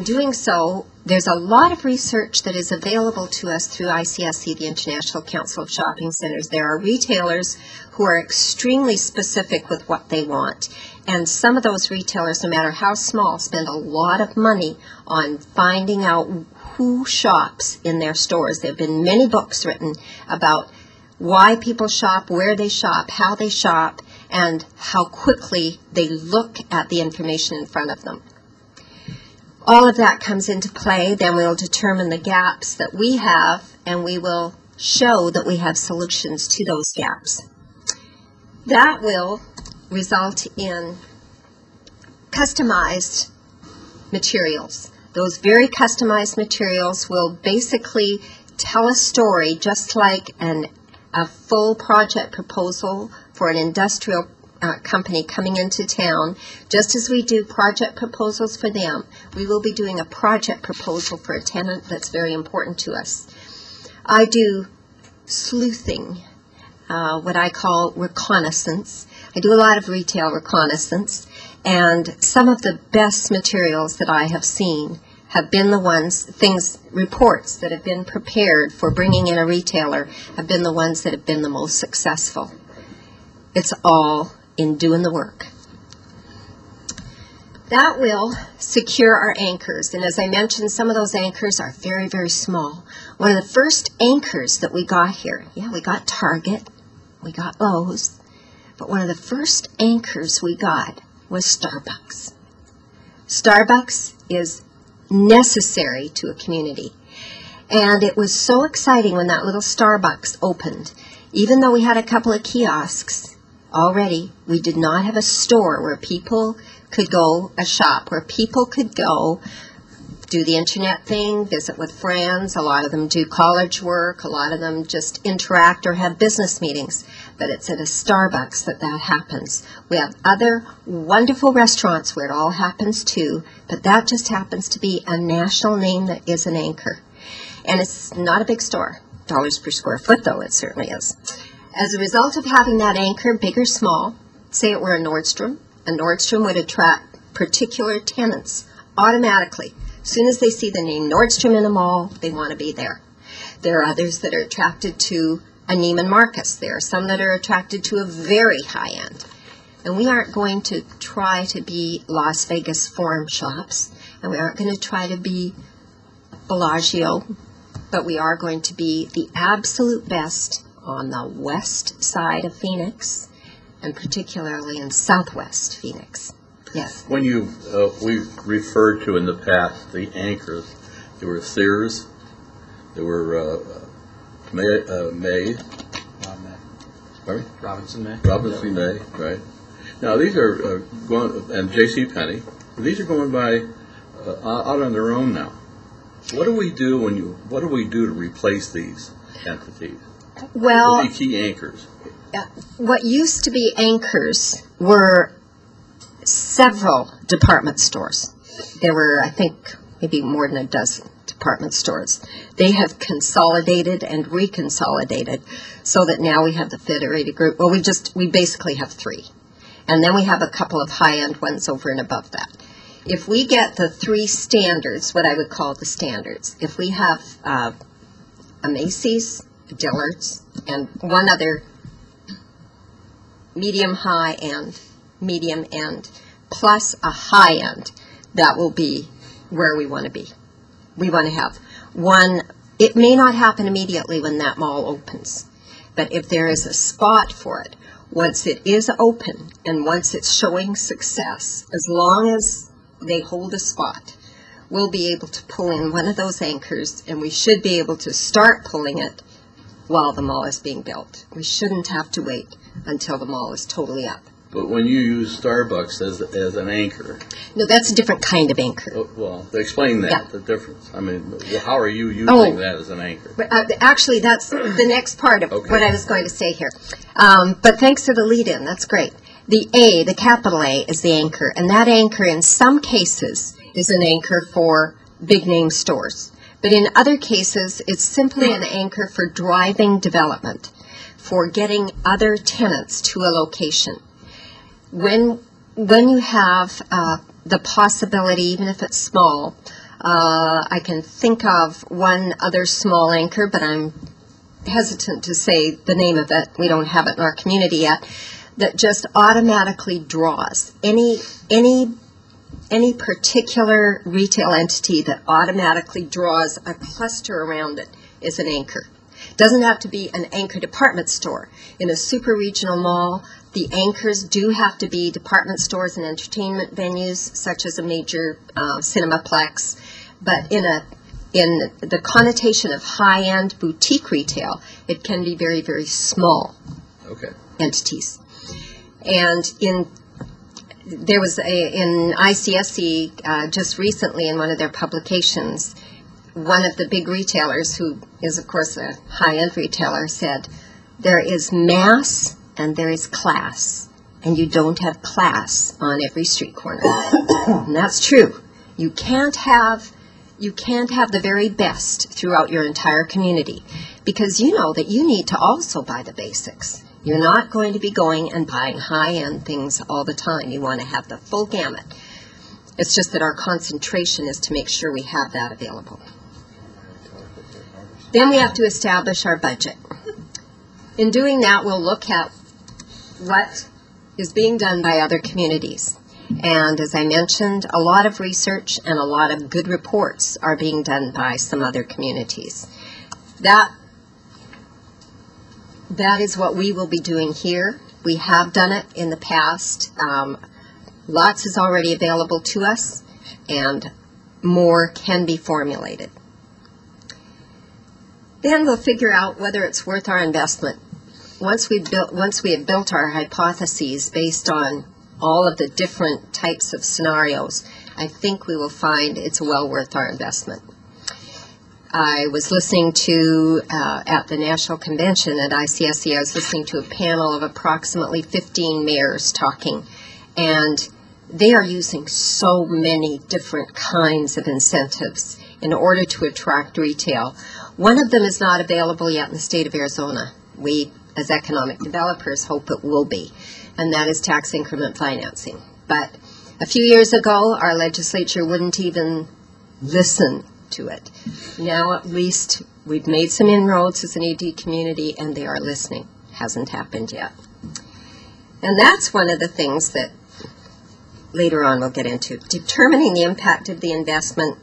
doing so, there's a lot of research that is available to us through ICSC, the International Council of Shopping Centers. There are retailers who are extremely specific with what they want. And some of those retailers, no matter how small, spend a lot of money on finding out who shops in their stores. There have been many books written about why people shop, where they shop, how they shop, and how quickly they look at the information in front of them. All of that comes into play. Then we'll determine the gaps that we have, and we will show that we have solutions to those gaps. That will result in customized materials. Those very customized materials will basically tell a story just like a full project proposal for an industrial company coming into town. Just as we do project proposals for them, we will be doing a project proposal for a tenant that's very important to us. I do sleuthing, what I call reconnaissance. I do a lot of retail reconnaissance, and some of the best materials that I have seen have been the ones, reports that have been prepared for bringing in a retailer have been the ones that have been the most successful. It's all in doing the work. That will secure our anchors, and as I mentioned, some of those anchors are very, very small. One of the first anchors that we got here, we got Target, we got Lowe's, but one of the first anchors we got was Starbucks. Starbucks is necessary to a community, and it was so exciting when that little Starbucks opened. Even though we had a couple of kiosks already, we did not have a store where people could go, a shop where people could go do the internet thing, visit with friends. A lot of them do college work, a lot of them just interact or have business meetings, but it's at a Starbucks that happens. We have other wonderful restaurants where it all happens too, but that just happens to be a national name that is an anchor. And it's not a big store, dollars per square foot though, it certainly is. As a result of having that anchor, big or small, say it were a Nordstrom would attract particular tenants automatically. As soon as they see the name Nordstrom in a mall, they want to be there. There are others that are attracted to a Neiman Marcus. There are some that are attracted to a very high end. And we aren't going to try to be Las Vegas Forum Shops, and we aren't going to try to be Bellagio, but we are going to be the absolute best on the west side of Phoenix, and particularly in southwest Phoenix. Yes. When we've referred to in the past the anchors, there were Sears, there were May. Sorry? Robinson May. Robinson May, right. Now these are going, and J.C. Penney, these are going by out on their own now. What do we do what do we do to replace these entities? Well, the key anchors. What used to be anchors were several department stores. There were, I think, maybe more than a dozen department stores. They have consolidated and reconsolidated so that now we have the Federated Group. Well, we basically have three. And then we have a couple of high-end ones over and above that. If we get the three standards, what I would call the standards, if we have a Macy's, a Dillard's, and one other medium-high end, medium end, plus a high end, that will be where we want to be. We want to have one. It may not happen immediately when that mall opens, but if there is a spot for it, once it is open and once it's showing success, as long as they hold a spot, we'll be able to pull in one of those anchors, and we should be able to start pulling it while the mall is being built. We shouldn't have to wait until the mall is totally up. But when you use Starbucks as an anchor, No, that's a different kind of anchor. well, explain that, Yeah. the difference. I mean, how are you using that as an anchor? But, actually, that's the next part of Okay. what I was going to say here. But thanks for the lead-in. That's great. The A, the capital A, is the anchor, and that anchor in some cases is an anchor for big-name stores. But in other cases, it's simply an anchor for driving development, for getting other tenants to a location. When you have the possibility, even if it's small, I can think of one other small anchor, but I'm hesitant to say the name of it. We don't have it in our community yet. That just automatically draws any particular retail entity that automatically draws a cluster around it is an anchor. Doesn't have to be an anchor department store. In a super regional mall, the anchors do have to be department stores and entertainment venues, such as a major cinemaplex. But in the connotation of high-end boutique retail, it can be very, very small entities. And there was in ICSC just recently in one of their publications, one of the big retailers, who is of course a high-end retailer, said there is mass and there is class, and you don't have class on every street corner. And that's true. You can't have the very best throughout your entire community, because you know that you need to also buy the basics. You're not going to be going and buying high-end things all the time. You want to have the full gamut. It's just that our concentration is to make sure we have that available. Then we have to establish our budget. In doing that, we'll look at what is being done by other communities. And as I mentioned, a lot of research and a lot of good reports are being done by some other communities. That is what we will be doing here. We have done it in the past. Lots is already available to us, and more can be formulated. Then we'll figure out whether it's worth our investment. Once we have built our hypotheses based on all of the different types of scenarios, I think we will find it's well worth our investment. I was listening to, at the National Convention at ICSC, I was listening to a panel of approximately 15 mayors talking, and they are using so many different kinds of incentives in order to attract retail. One of them is not available yet in the state of Arizona. We, as economic developers, hope it will be, and that is tax increment financing. But a few years ago, our legislature wouldn't even listen to it. Now at least we've made some inroads as an ED community, and they are listening. Hasn't happened yet. And that's one of the things that later on we'll get into. Determining the impact of the investment,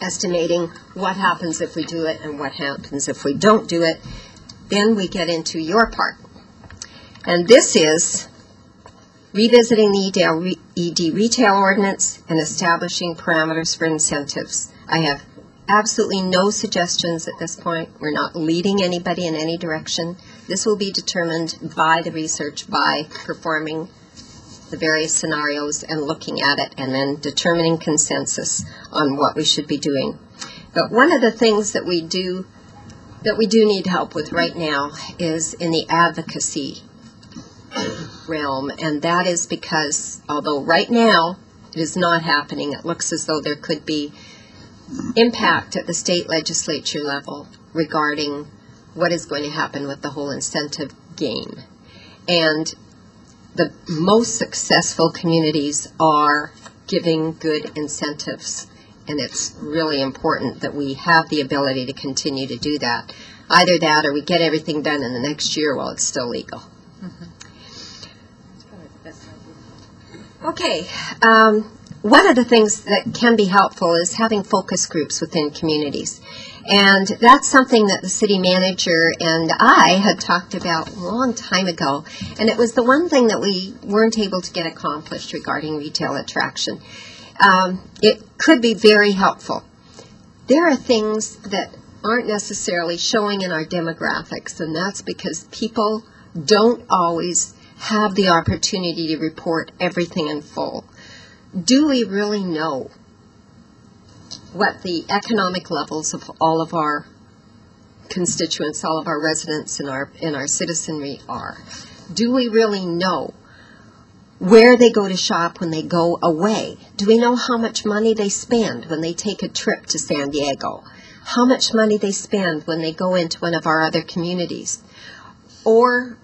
estimating what happens if we do it and what happens if we don't do it. Then we get into your part. And this is revisiting the ED retail ordinance and establishing parameters for incentives. I have absolutely no suggestions at this point. We're not leading anybody in any direction. This will be determined by the research, by performing the various scenarios and looking at it, and then determining consensus on what we should be doing. But one of the things that we do need help with right now is in the advocacy realm, and that is because although right now it is not happening, it looks as though there could be impact at the state legislature level regarding what is going to happen with the whole incentive game. And the most successful communities are giving good incentives, and it's really important that we have the ability to continue to do that. Either that or we get everything done in the next year while it's still legal. Okay, one of the things that can be helpful is having focus groups within communities. And that's something that the city manager and I had talked about a long time ago. And it was the one thing that we weren't able to get accomplished regarding retail attraction. It could be very helpful. There are things that aren't necessarily showing in our demographics, and that's because people don't always have the opportunity to report everything in full. Do we really know what the economic levels of all of our constituents, all of our residents in our citizenry are? Do we really know where they go to shop when they go away? Do we know how much money they spend when they take a trip to San Diego? How much money they spend when they go into one of our other communities? Or,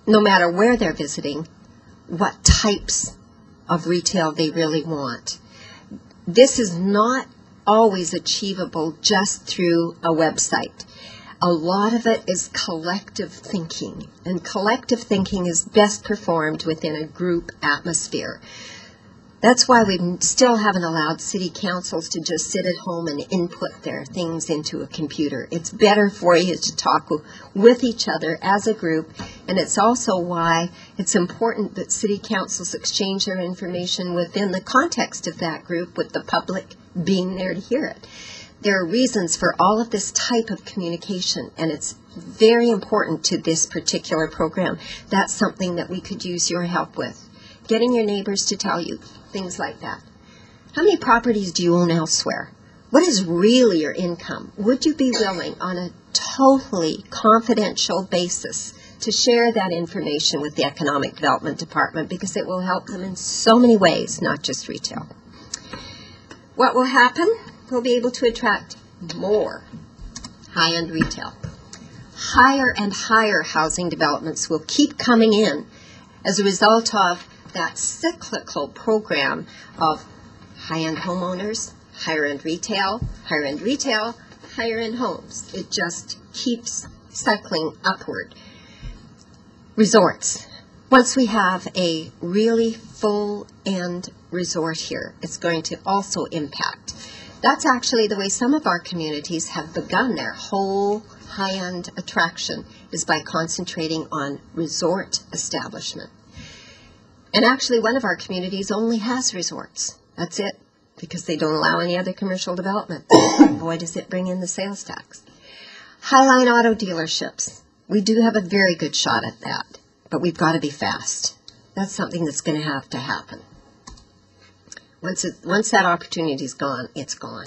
no matter where they're visiting, what types of retail they really want? This is not always achievable just through a website. A lot of it is collective thinking, and collective thinking is best performed within a group atmosphere. That's why we still haven't allowed city councils to just sit at home and input their things into a computer. It's better for you to talk with each other as a group, and it's also why it's important that city councils exchange their information within the context of that group, with the public being there to hear it. There are reasons for all of this type of communication, and it's very important to this particular program. That's something that we could use your help with. Getting your neighbors to tell you things like that. How many properties do you own elsewhere? What is really your income? Would you be willing, on a totally confidential basis, to share that information with the Economic Development Department, because it will help them in so many ways, not just retail. What will happen? We'll be able to attract more high-end retail. Higher and higher housing developments will keep coming in as a result of that cyclical program of high-end homeowners, higher-end retail, higher-end retail, higher-end homes. It just keeps cycling upward. Resorts. Once we have a really full-end resort here, it's going to also impact. That's actually the way some of our communities have begun their whole high-end attraction, is by concentrating on resort establishment. And actually, one of our communities only has resorts. That's it, because they don't allow any other commercial development. Boy, does it bring in the sales tax. Highline auto dealerships. We do have a very good shot at that, but we've got to be fast. That's something that's going to have to happen. Once that opportunity is gone, it's gone.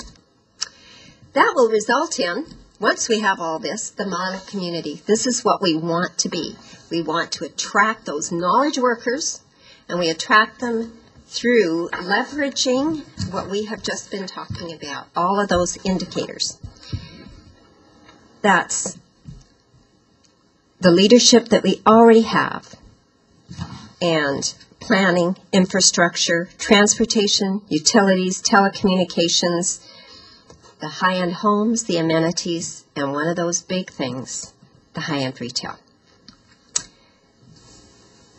That will result in, once we have all this, the model community. This is what we want to be. We want to attract those knowledge workers, and we attract them through leveraging what we have just been talking about, all of those indicators. That's the leadership that we already have, and planning, infrastructure, transportation, utilities, telecommunications, the high-end homes, the amenities, and one of those big things, the high-end retail.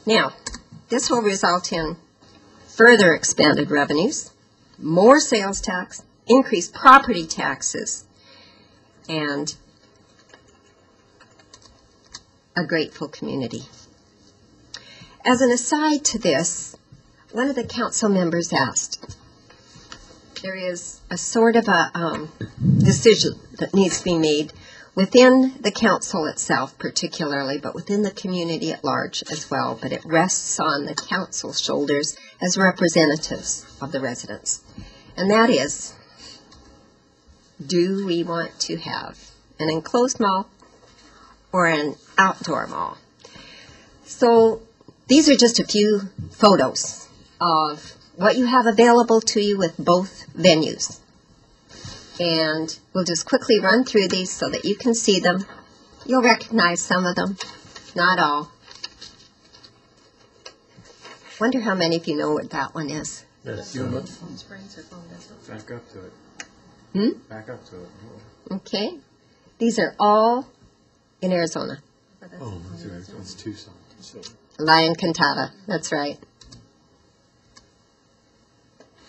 Now, this will result in further expanded revenues, more sales tax, increased property taxes, and a grateful community. As an aside to this, one of the council members asked, there is a sort of a decision that needs to be made within the council itself particularly, but within the community at large as well, but it rests on the council's shoulders as representatives of the residents. And that is, do we want to have an enclosed mall or an outdoor mall? So these are just a few photos of what you have available to you with both venues. And we'll just quickly run through these so that you can see them. You'll recognize some of them, not all. Wonder how many of you know what that one is. Yes. Back up to it. Back up to it. Okay. These are all in Arizona. Oh, it's Tucson. Lion Cantata, that's right.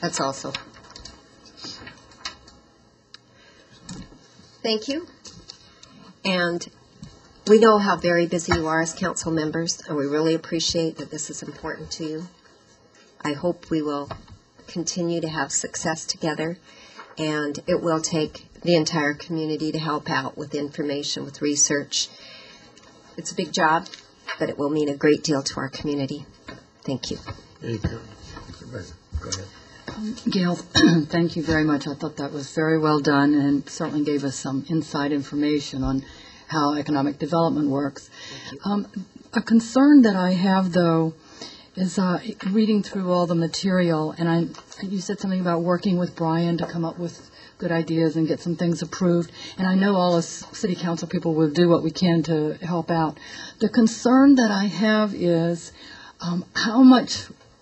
That's also. Thank you. And we know how very busy you are as council members, and we really appreciate that this is important to you. I hope we will continue to have success together, and it will take the entire community to help out with information, with research. It's a big job, but it will mean a great deal to our community. Thank you. Thank you. Go ahead. Gail, thank you very much. I thought that was very well done and certainly gave us some inside information on how economic development works. A concern that I have, though, is reading through all the material, and you said something about working with Brian to come up with good ideas and get some things approved, and I know all us city council people will do what we can to help out. The concern that I have is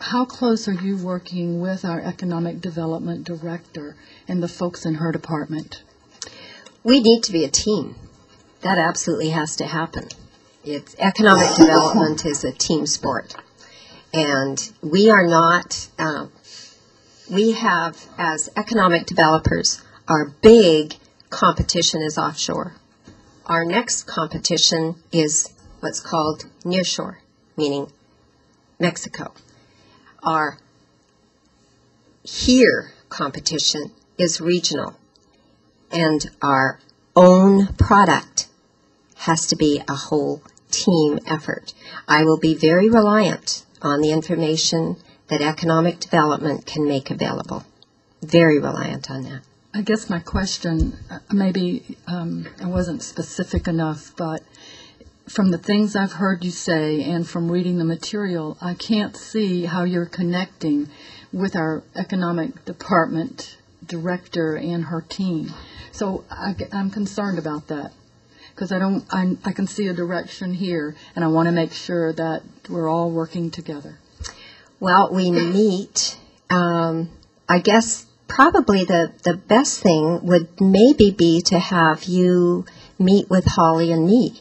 how close are you working with our economic development director and the folks in her department? We need to be a team. That absolutely has to happen. Economic development is a team sport. And we are not, we have, as economic developers, our big competition is offshore. Our next competition is what's called nearshore, meaning Mexico. Our here competition is regional, and our own product has to be a whole team effort. I will be very reliant on the information that economic development can make available. Very reliant on that. I guess my question, maybe I wasn't specific enough, but from the things I've heard you say and from reading the material, I can't see how you're connecting with our economic department director and her team. So I'm concerned about that because I can see a direction here, and I want to make sure that we're all working together. Well, we meet, I guess probably the best thing would maybe be to have you meet with Holly and me.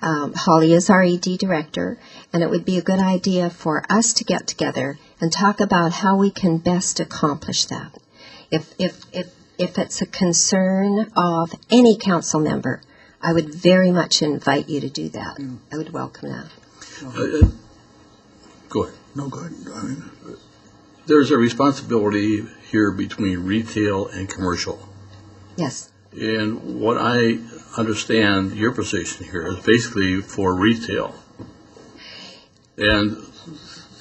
Holly is our ED director, and it would be a good idea for us to get together and talk about how we can best accomplish that. If it's a concern of any council member, I would very much invite you to do that. I would welcome that. Go ahead. No, go ahead. There's a responsibility here between retail and commercial. Yes. And what I understand your position here is basically for retail. And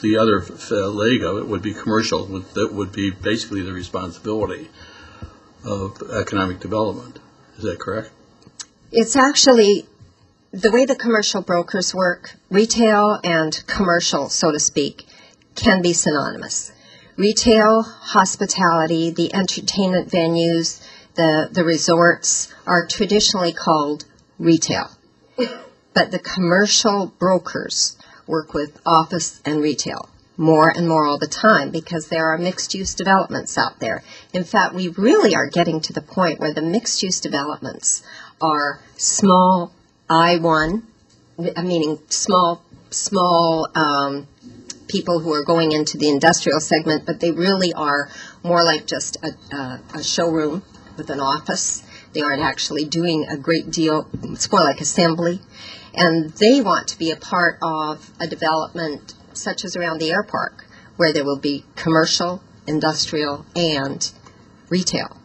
the other leg of it would be commercial. That would be basically the responsibility of economic development. Is that correct? It's actually the way the commercial brokers work. Retail and commercial, so to speak, can be synonymous. Retail, hospitality, the entertainment venues, the resorts are traditionally called retail. But the commercial brokers work with office and retail more and more all the time because there are mixed-use developments out there. In fact, we really are getting to the point where the mixed-use developments are small I-1, meaning small people who are going into the industrial segment, but they really are more like just a showroom with an office. They aren't actually doing a great deal. It's more like assembly. And they want to be a part of a development such as around the air park, where there will be commercial, industrial, and retail.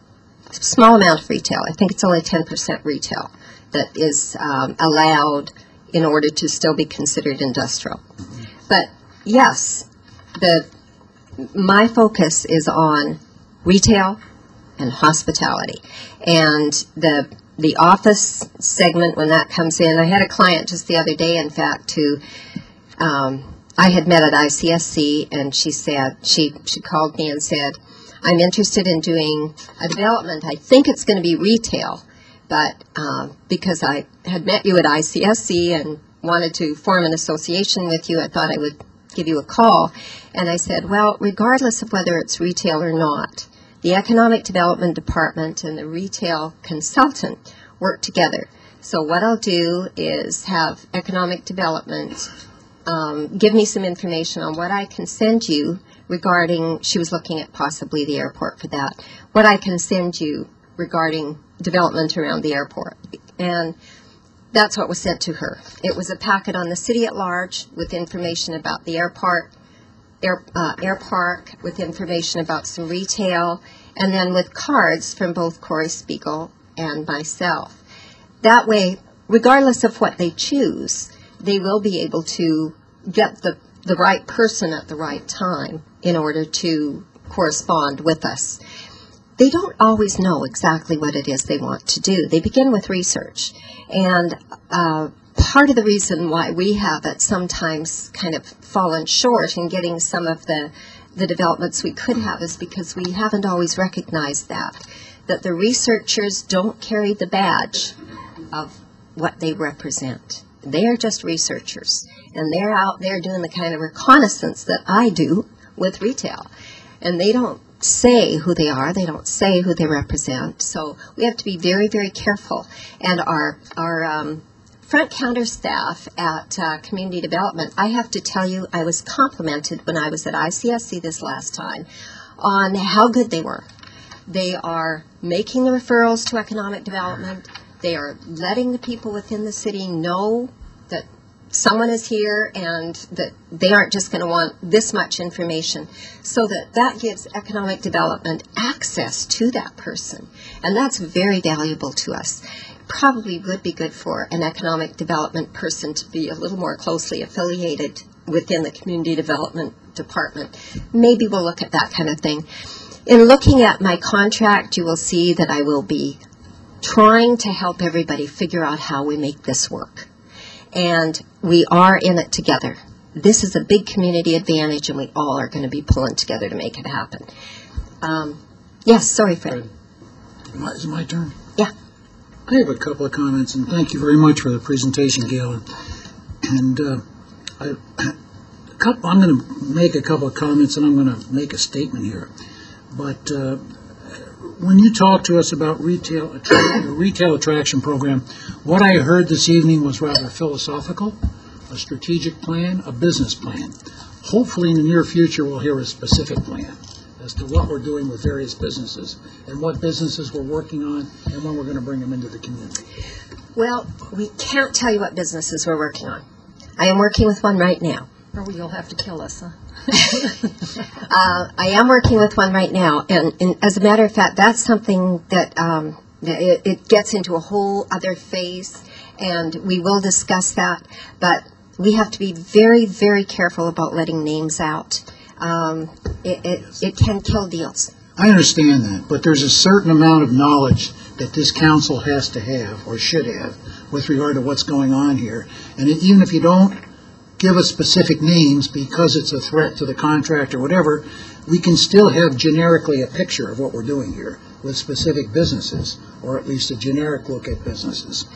A small amount of retail. I think it's only 10% retail that is allowed in order to still be considered industrial. But yes, my focus is on retail and hospitality. And the office segment, when that comes in, I had a client just the other day, in fact, who I had met at ICSC, and she said, she called me and said, I'm interested in doing a development. I think it's going to be retail, but because I had met you at ICSC and wanted to form an association with you, I thought I would give you a call. And I said, well, regardless of whether it's retail or not, the Economic Development Department and the retail consultant work together. So what I'll do is have Economic Development give me some information on what I can send you regarding, she was looking at possibly the airport for that, what I can send you regarding development around the airport. And that's what was sent to her. It was a packet on the city at large with information about the air park, with information about some retail, and then with cards from both Corey Spiegel and myself. That way, regardless of what they choose, they will be able to get the right person at the right time in order to correspond with us. They don't always know exactly what it is they want to do. They begin with research. And part of the reason why we have at sometimes kind of fallen short in getting some of the developments we could have is because we haven't always recognized that the researchers don't carry the badge of what they represent. They are just researchers, and they're out there doing the kind of reconnaissance that I do with retail. And they don't say who they are, they don't say who they represent, so we have to be very, very careful. And our front counter staff at Community Development, I have to tell you, I was complimented when I was at ICSC this last time on how good they were. They are making the referrals to economic development. They are letting the people within the city know that someone is here and that they aren't just going to want this much information, so that gives economic development access to that person. And that's very valuable to us. Probably would be good for an economic development person to be a little more closely affiliated within the community development department. Maybe we'll look at that kind of thing. In looking at my contract, you will see that I will be trying to help everybody figure out how we make this work. And we are in it together. This is a big community advantage, and we all are going to be pulling together to make it happen. Yes, sorry, Fred. Is it my turn? Yeah. I have a couple of comments, and thank you very much for the presentation, Gail. And I'm going to make a couple of comments, and I'm going to make a statement here. But when you talk to us about the retail attraction program, what I heard this evening was rather philosophical, a strategic plan, a business plan. Hopefully in the near future we'll hear a specific plan as to what we're doing with various businesses and what businesses we're working on and when we're going to bring them into the community. Well, we can't tell you what businesses we're working on. I am working with one right now. Or you'll have to kill us, huh? I am working with one right now, and as a matter of fact, that's something that it gets into a whole other phase, and we will discuss that, but we have to be very, very careful about letting names out. It can kill deals. I understand that, but there's a certain amount of knowledge that this council has to have, or should have, with regard to what's going on here. And even if you don't give us specific names because it's a threat to the contract or whatever, we can still have generically a picture of what we're doing here with specific businesses, or at least a generic look at businesses.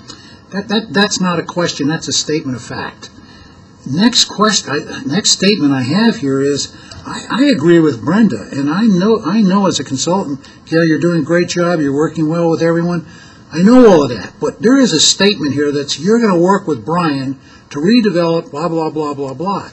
That's not a question, that's a statement of fact. Next statement I have here is, I agree with Brenda, and I know as a consultant, Gail, you're doing a great job, you're working well with everyone. I know all of that, but there is a statement here that's you're going to work with Brian to redevelop blah, blah, blah, blah, blah.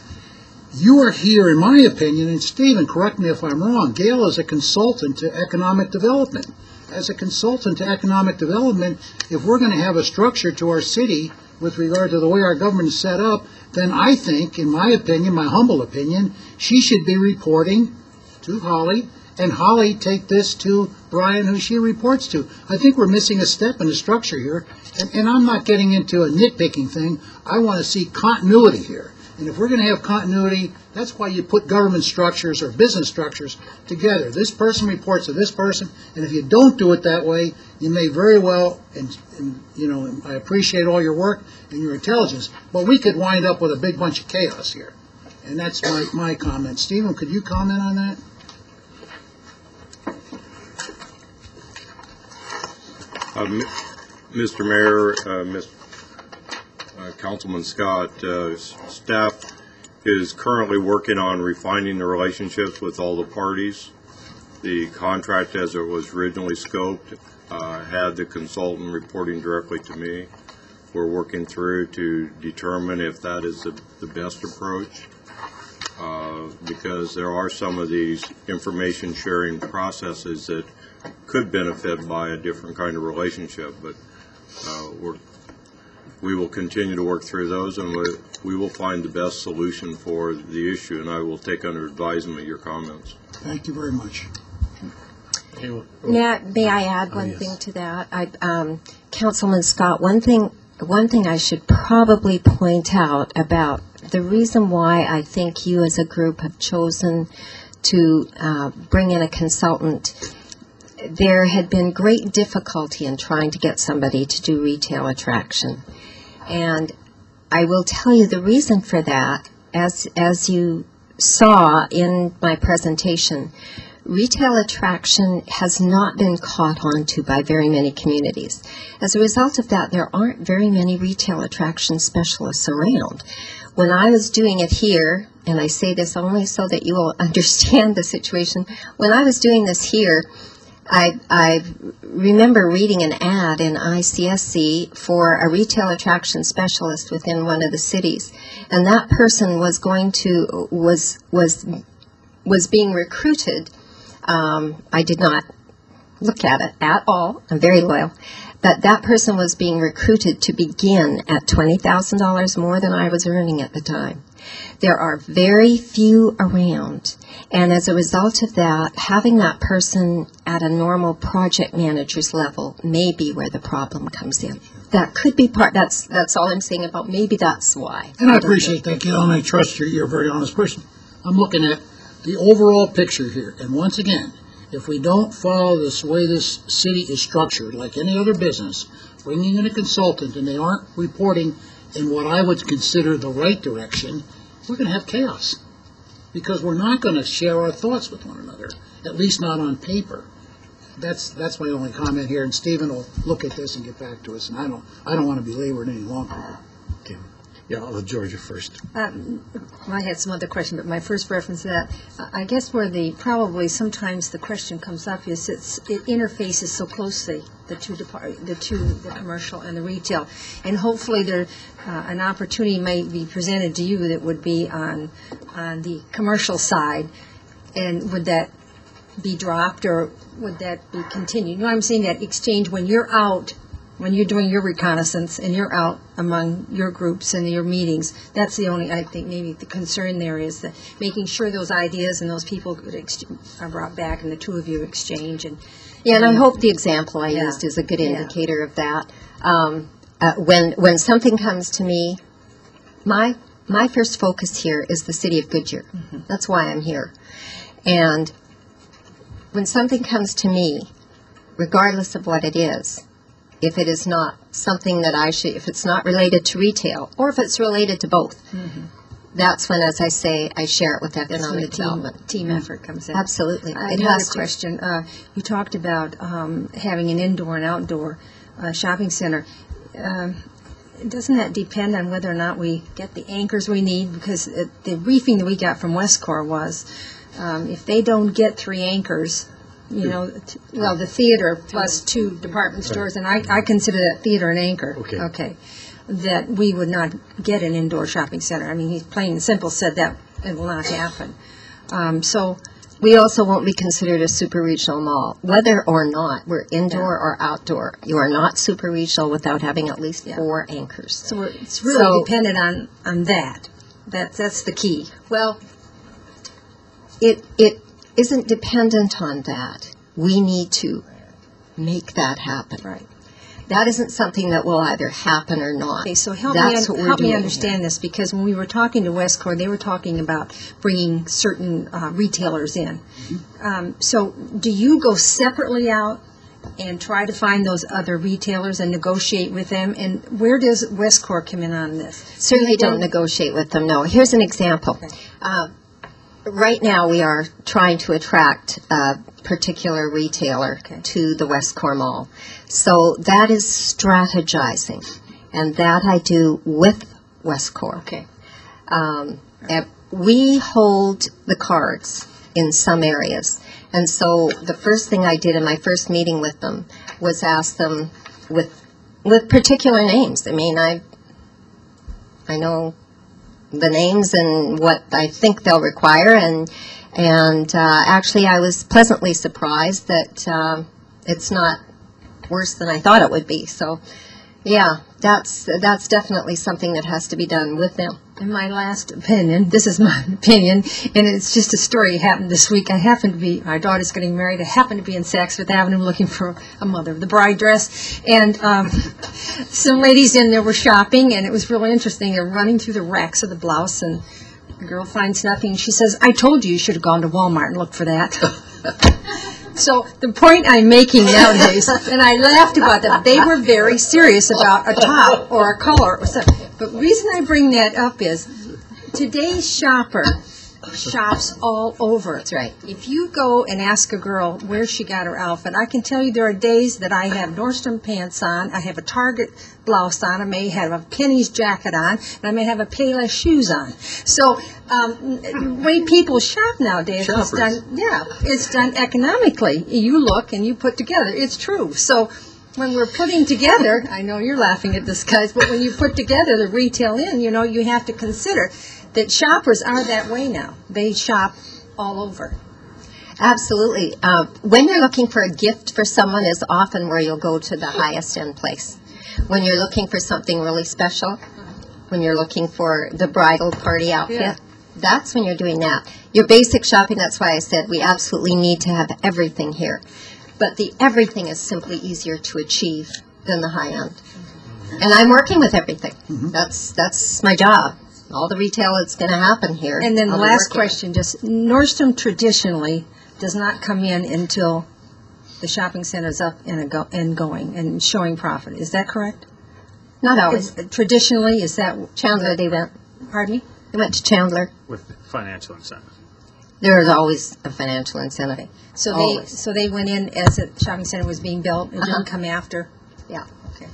You are here, in my opinion, and Stephen, correct me if I'm wrong, Gail is a consultant to economic development. As a consultant to economic development, if we're going to have a structure to our city with regard to the way our government is set up, then I think, in my opinion, my humble opinion, she should be reporting to Holly, and Holly take this to Brian, who she reports to. I think we're missing a step in the structure here, and I'm not getting into a nitpicking thing. I want to see continuity here. And if we're going to have continuity, that's why you put government structures or business structures together. This person reports to this person, and if you don't do it that way, you may very well, and you know, I appreciate all your work and your intelligence, but we could wind up with a big bunch of chaos here. And that's my comment. Stephen, could you comment on that? Mr. Mayor, Councilman Scott, staff is currently working on refining the relationships with all the parties. The contract, as it was originally scoped, had the consultant reporting directly to me. We're working through to determine if that is the best approach, because there are some of these information sharing processes that could benefit by a different kind of relationship, but we will continue to work through those, and we will find the best solution for the issue, and I will take under advisement your comments. Thank you very much. May I add one thing to that? Councilman Scott, one thing one thing I should probably point out about the reason why I think you as a group have chosen to bring in a consultant. There had been great difficulty in trying to get somebody to do retail attraction. And I will tell you the reason for that, as you saw in my presentation, retail attraction has not been caught on to by very many communities. As a result of that, there aren't very many retail attraction specialists around. When I was doing it here, and I say this only so that you will understand the situation, when I was doing this here, I remember reading an ad in ICSC for a retail attraction specialist within one of the cities, and that person was being recruited. I did not look at it at all. I'm very loyal. But that person was being recruited to begin at $20,000 more than I was earning at the time. There are very few around, and as a result of that, having that person at a normal project manager's level may be where the problem comes in. That could be part, that's all I'm saying about maybe that's why. And I appreciate that, Gail, and I trust you're a very honest person. I'm looking at the overall picture here, and once again, if we don't follow this way this city is structured, like any other business, bringing in a consultant and they aren't reporting in what I would consider the right direction, we're going to have chaos. Because we're not going to share our thoughts with one another, at least not on paper. That's my only comment here, and Stephen will look at this and get back to us, and I don't want to belabor it any longer. Okay. Yeah, I'll let Georgia first. I had some other question, but my first reference to that, I guess where probably sometimes the question comes up is it interfaces so closely, the commercial and the retail, and hopefully there an opportunity may be presented to you that would be on the commercial side, and would that be dropped or would that be continued? You know, I'm saying that exchange when you're out. When you're doing your reconnaissance and you're out among your groups and your meetings, that's the only, I think, maybe the concern there is that making sure those ideas and those people are brought back and the two of you exchange. And I hope the example I used is a good indicator of that. When something comes to me, my first focus here is the city of Goodyear. Mm-hmm. That's why I'm here. And when something comes to me, regardless of what it is, if it is not something that if it's not related to retail, or if it's related to both, mm-hmm. That's when, as I say, I share it with economic development. Team effort comes in. Absolutely. Another question. You talked about having an indoor and outdoor shopping center. Doesn't that depend on whether or not we get the anchors we need? Because the briefing that we got from Westcor was, if they don't get 3 anchors, the theater plus 2 department stores, and I consider that theater an anchor. Okay. That we would not get an indoor shopping center. I mean, he plain and simple said that it will not happen. So we also won't be considered a super regional mall, whether or not we're indoor or outdoor. You are not super regional without having at least 4 anchors. So it's really dependent on that. That's the key. Well, it isn't dependent on that. We need to make that happen. Right. That isn't something that will either happen or not. Okay, so help me me understand this, because when we were talking to Westcor, they were talking about bringing certain retailers in. Mm-hmm. So do you go separately out and try to find those other retailers and negotiate with them? And where does Westcor come in on this? Certainly don't negotiate with them, no. Here's an example. Okay. Right now, we are trying to attract a particular retailer to the Westcor Mall. So that is strategizing, and that I do with Westcor. Okay. We hold the cards in some areas, and so the first thing I did in my first meeting with them was ask them with particular names. I mean, I know the names and what I think they'll require, and actually I was pleasantly surprised that it's not worse than I thought it would be. So Yeah, that's definitely something that has to be done with them. And my last opinion, this is my opinion, and it's just a story that happened this week. My daughter's getting married. I happened to be in Saks Fifth Avenue looking for a mother of the bride dress. And some ladies in there were shopping, and it was really interesting. They're running through the racks of the blouse, and the girl finds nothing. She says, "I told you should have gone to Walmart and looked for that." So the point I'm making nowadays, and I laughed about that, they were very serious about a top or a color or something. But the reason I bring that up is today's shopper shops all over. That's right. If you go and ask a girl where she got her outfit, I can tell you there are days that I have Nordstrom pants on, I have a Target blouse on, I may have a Penny's jacket on, and I may have a Payless shoes on. So the way people shop nowadays, it's done economically. You look and you put together. It's true. So when we're putting together, I know you're laughing at this, guys, but when you put together the retail you have to consider that shoppers are that way now. They shop all over. Absolutely. When you're looking for a gift for someone is often where you'll go to the highest end place. When you're looking for something really special, when you're looking for the bridal party outfit, that's when you're doing that. Your basic shopping, that's why I said we absolutely need to have everything here. But the everything is simply easier to achieve than the high end. And I'm working with everything. That's my job. All the retail that's going to happen here. And then the last question, just Nordstrom traditionally does not come in until the shopping center is up and going and showing profit. Is that correct? Not always. Traditionally, is that Chandler, they went. Pardon me? They went to Chandler. With financial incentive. There is always a financial incentive. So they went in as the shopping center was being built and didn't come after? Yeah. Okay.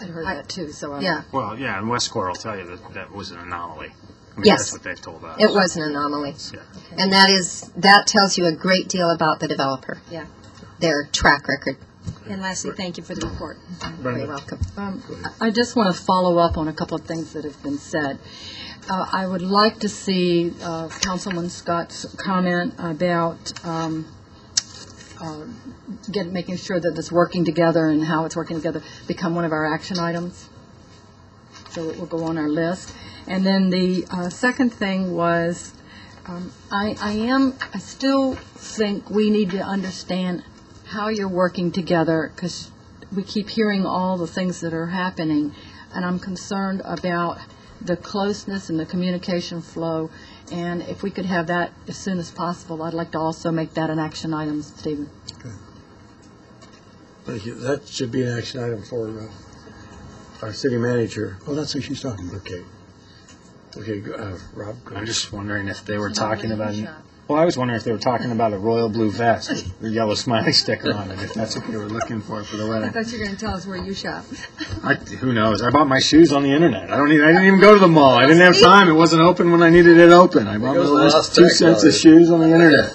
I heard that too, so Yeah. Well, yeah, and Westcor will tell you that that was an anomaly. I mean, Yes. That's what they've told us. It was an anomaly. Yeah. And that tells you a great deal about the developer, Yeah. their track record. And lastly, thank you for the report. You're welcome. I just want to follow up on a couple of things that have been said. I would like to see Councilman Scott's comment about making sure that this working together and how it's working together become one of our action items. So it will go on our list. And then the second thing was, I still think we need to understand how you're working together, because we keep hearing all the things that are happening, and I'm concerned about the closeness and the communication flow, and if we could have that as soon as possible, I'd like to also make that an action item, Stephen. Thank you. That should be an action item for our city manager. Oh, that's who she's talking about. Okay. Okay, Rob. go I'm ahead. just wondering if they were talking about. Well, I was wondering if they were talking about a royal blue vest with the yellow smiley sticker on it, if that's what they were looking for the I wedding. thought you were going to tell us where you shop. Who knows? I bought my shoes on the internet. I didn't even go to the mall. I didn't have time. It wasn't open when I needed it open. I bought my last 2 cents of shoes on the internet.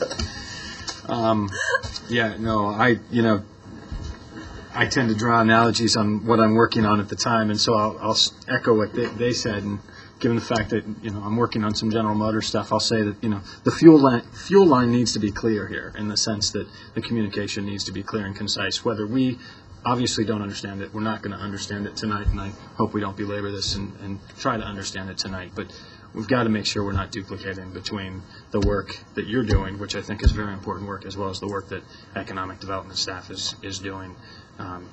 I tend to draw analogies on what I'm working on at the time, and so I'll echo what they said. And given the fact that I'm working on some General Motors stuff, I'll say that the fuel line needs to be clear here, in the sense that the communication needs to be clear and concise. Whether we obviously don't understand it, we're not going to understand it tonight, and I hope we don't belabor this and try to understand it tonight. But we've got to make sure we're not duplicating between the work that you're doing, which I think is very important work, as well as the work that economic development staff is doing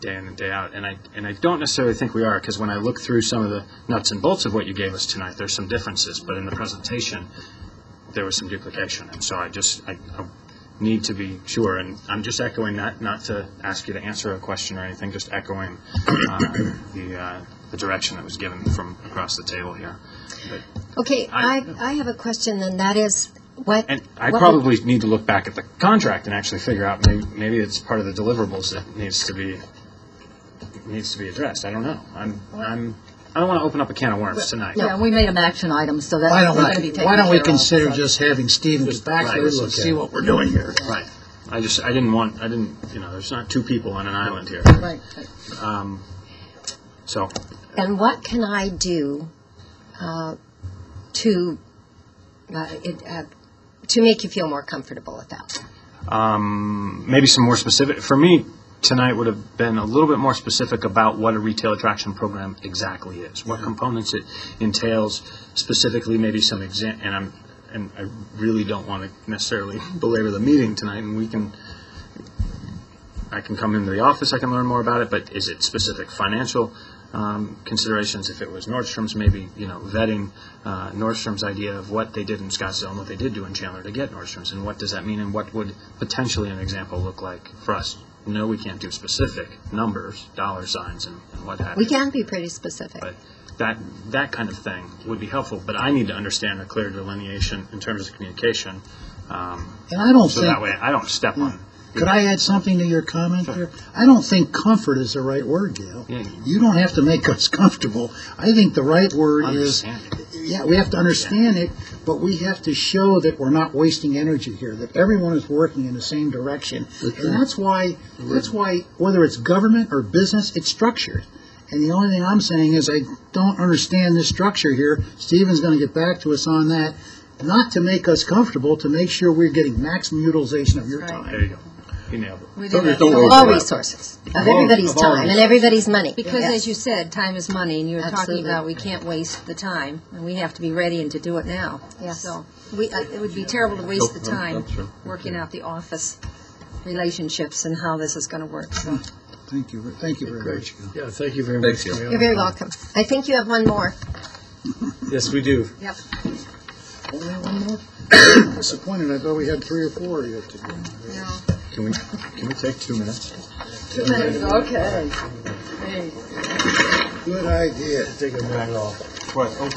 day in and day out. And I don't necessarily think we are, because when I look through some of the nuts and bolts of what you gave us tonight, there's some differences, but in the presentation there was some duplication, and so I need to be sure, and I'm just echoing that, not to ask you to answer a question or anything, just echoing the direction that was given from across the table here. But Okay, I have a question, and that is, And I probably need to look back at the contract and actually figure out maybe it's part of the deliverables that needs to be addressed. I don't know. I don't want to open up a can of worms tonight. Yeah, we made them action items, so that's Why going to be taken don't we care of. consider just having Stephen get back to us and see what we're doing here? Right. I didn't. There's not two people on an island here. Right. So. And what can I do to make you feel more comfortable with that? Maybe some more specific. For me, tonight would have been a little bit more specific about what a retail attraction program exactly is, what components it entails, specifically maybe some and I really don't want to necessarily belabor the meeting tonight, and I can come into the office, I can learn more about it, but is it specific financial considerations? If it was Nordstrom's, maybe, vetting Nordstrom's idea of what they did in Scottsdale and what they did do in Chandler to get Nordstrom's, and what does that mean, and what would potentially an example look like for us? No, we can't do specific numbers, dollar signs, and what have We you. can be pretty specific. But that kind of thing would be helpful, but I need to understand a clear delineation in terms of communication. And I don't So think, that way I don't step on. could I add something to your comment there? I don't think comfort is the right word, Gail. Yeah. You don't have to make us comfortable. I think the right word is, Understanding. yeah, we have to understand it, but we have to show that we're not wasting energy here, that everyone is working in the same direction. And that's why, whether it's government or business, it's structured. And the only thing I'm saying is I don't understand this structure here. Stephen's going to get back to us on that, not to make us comfortable, to make sure we're getting maximum utilization of your Right. time. There you go. You nailed it. We did that. All resources, of everybody's time and everybody's money. Because, Yes. as you said, time is money, and you were talking Absolutely. about we can't waste the time, and we have to be ready and to do it now. Yes. So it would be terrible to waste the time That's true. working out the office relationships and how this is going to work. So Thank you very much. Yeah, thank you very Thanks, much. Gail. You're very welcome. I think you have one more. Yes, we do. Yep. Only one more? Disappointed, I thought we had 3 or 4 yet to do. Can we take 2 minutes? Okay. Good idea. Take a minute off. What? Oh,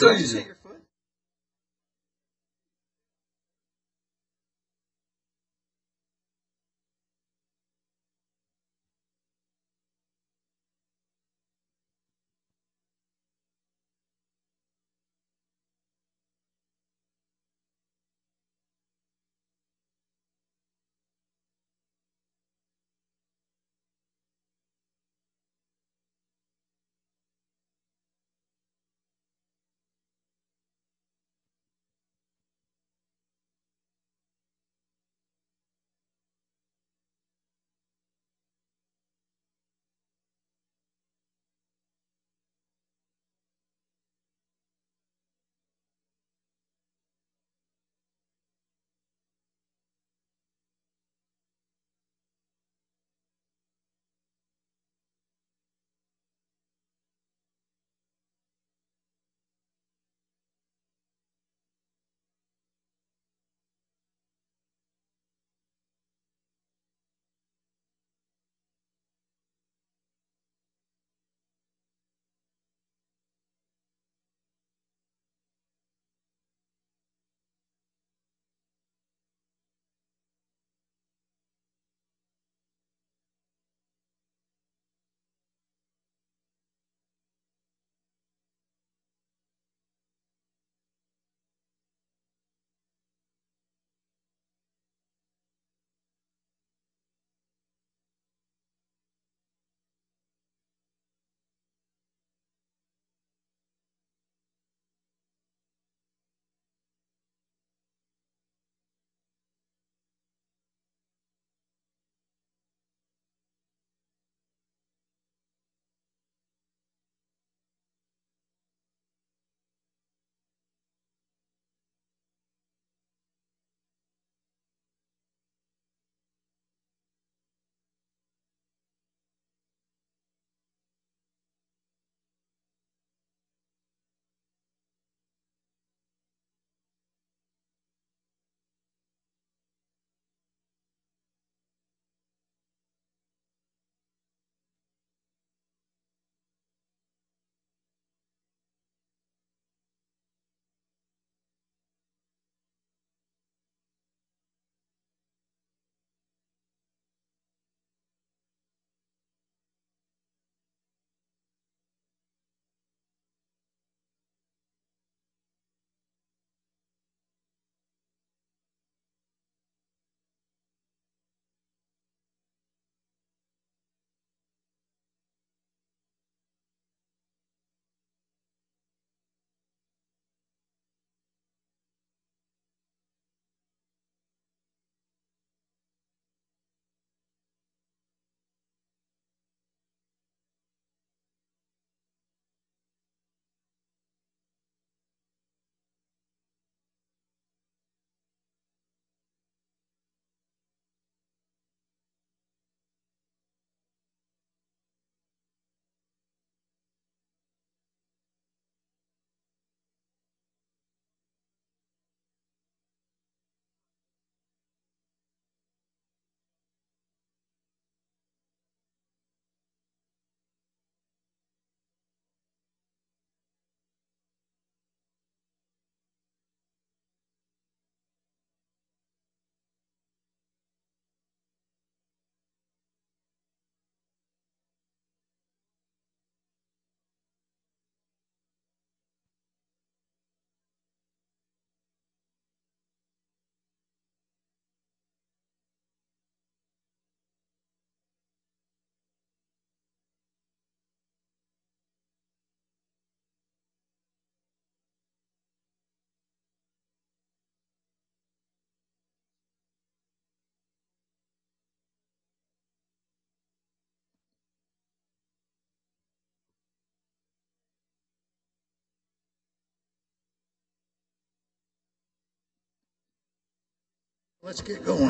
Let's get going.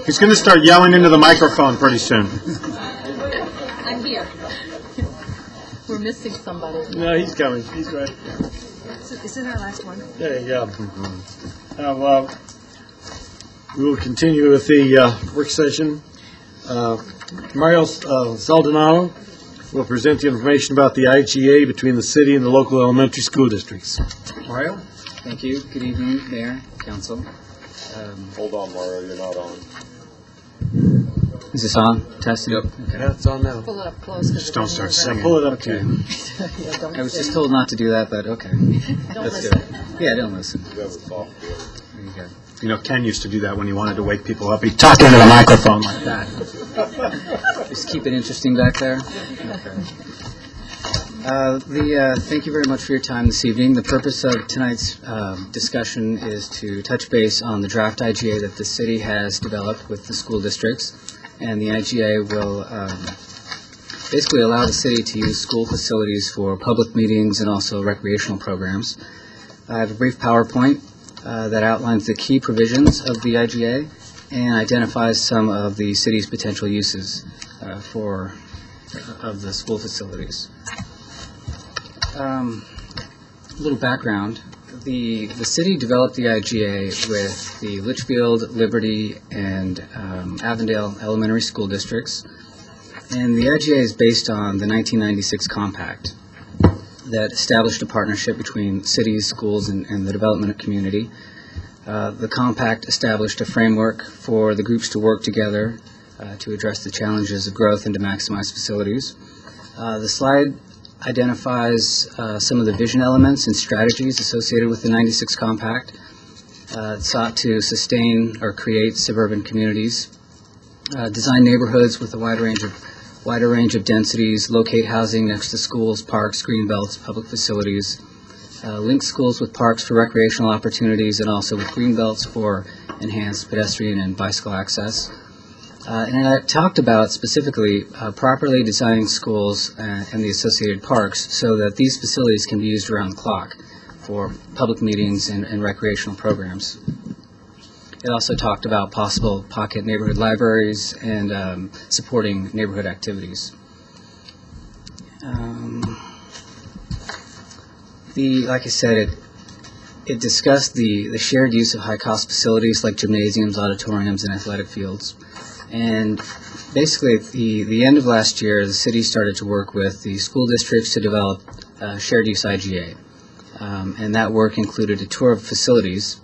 He's going to start yelling into the microphone pretty soon. I'm here. We're missing somebody. No, he's coming. He's right. Is it our last one? There you go. Well, we will continue with the work session. Mario Saldonado will present the information about the IGA between the city and the local elementary school districts. Mario? Thank you. Good evening, Mayor, Council. Hold on, Mario, you're not on. Is this on? Testing? Yep. Yeah, it's on now. Pull it up close. Just don't start singing. Pull it up to you. I was just told not to do that, but okay. Don't listen. Yeah, don't listen. You have a soft voice. There you go. You know, Ken used to do that when he wanted to wake people up. He'd talk into the microphone like that. Just keep it interesting back there. Okay. Thank you very much for your time this evening. The purpose of tonight's discussion is to touch base on the draft IGA that the city has developed with the school districts. And the IGA will basically allow the city to use school facilities for public meetings and also recreational programs. I have a brief PowerPoint that outlines the key provisions of the IGA and identifies some of the city's potential uses of the school facilities. A little background. The city developed the IGA with the Litchfield, Liberty, and Avondale elementary school districts. And the IGA is based on the 1996 compact that established a partnership between cities, schools, and the development community. The compact established a framework for the groups to work together to address the challenges of growth and to maximize facilities. The slide identifies some of the vision elements and strategies associated with the 96 compact. It sought to sustain or create suburban communities, design neighborhoods with a wider range of densities, locate housing next to schools, parks, green belts, public facilities, link schools with parks for recreational opportunities and also with green belts for enhanced pedestrian and bicycle access. And I talked about specifically properly designing schools and the associated parks so that these facilities can be used around the clock for public meetings and recreational programs. It also talked about possible pocket neighborhood libraries and supporting neighborhood activities. Like I said, it discussed the shared use of high-cost facilities like gymnasiums, auditoriums, and athletic fields. And basically, at the end of last year, the city started to work with the school districts to develop shared use IGA. And that work included a tour of facilities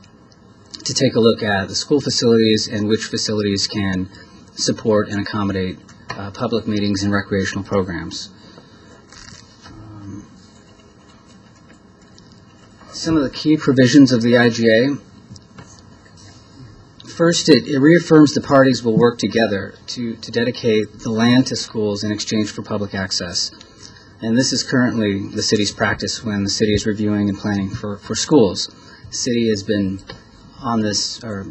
to take a look at the school facilities and which facilities can support and accommodate public meetings and recreational programs. Some of the key provisions of the IGA. First, it reaffirms the parties will work together to dedicate the land to schools in exchange for public access. And this is currently the city's practice when the city is reviewing and planning for schools. The city has been on this, or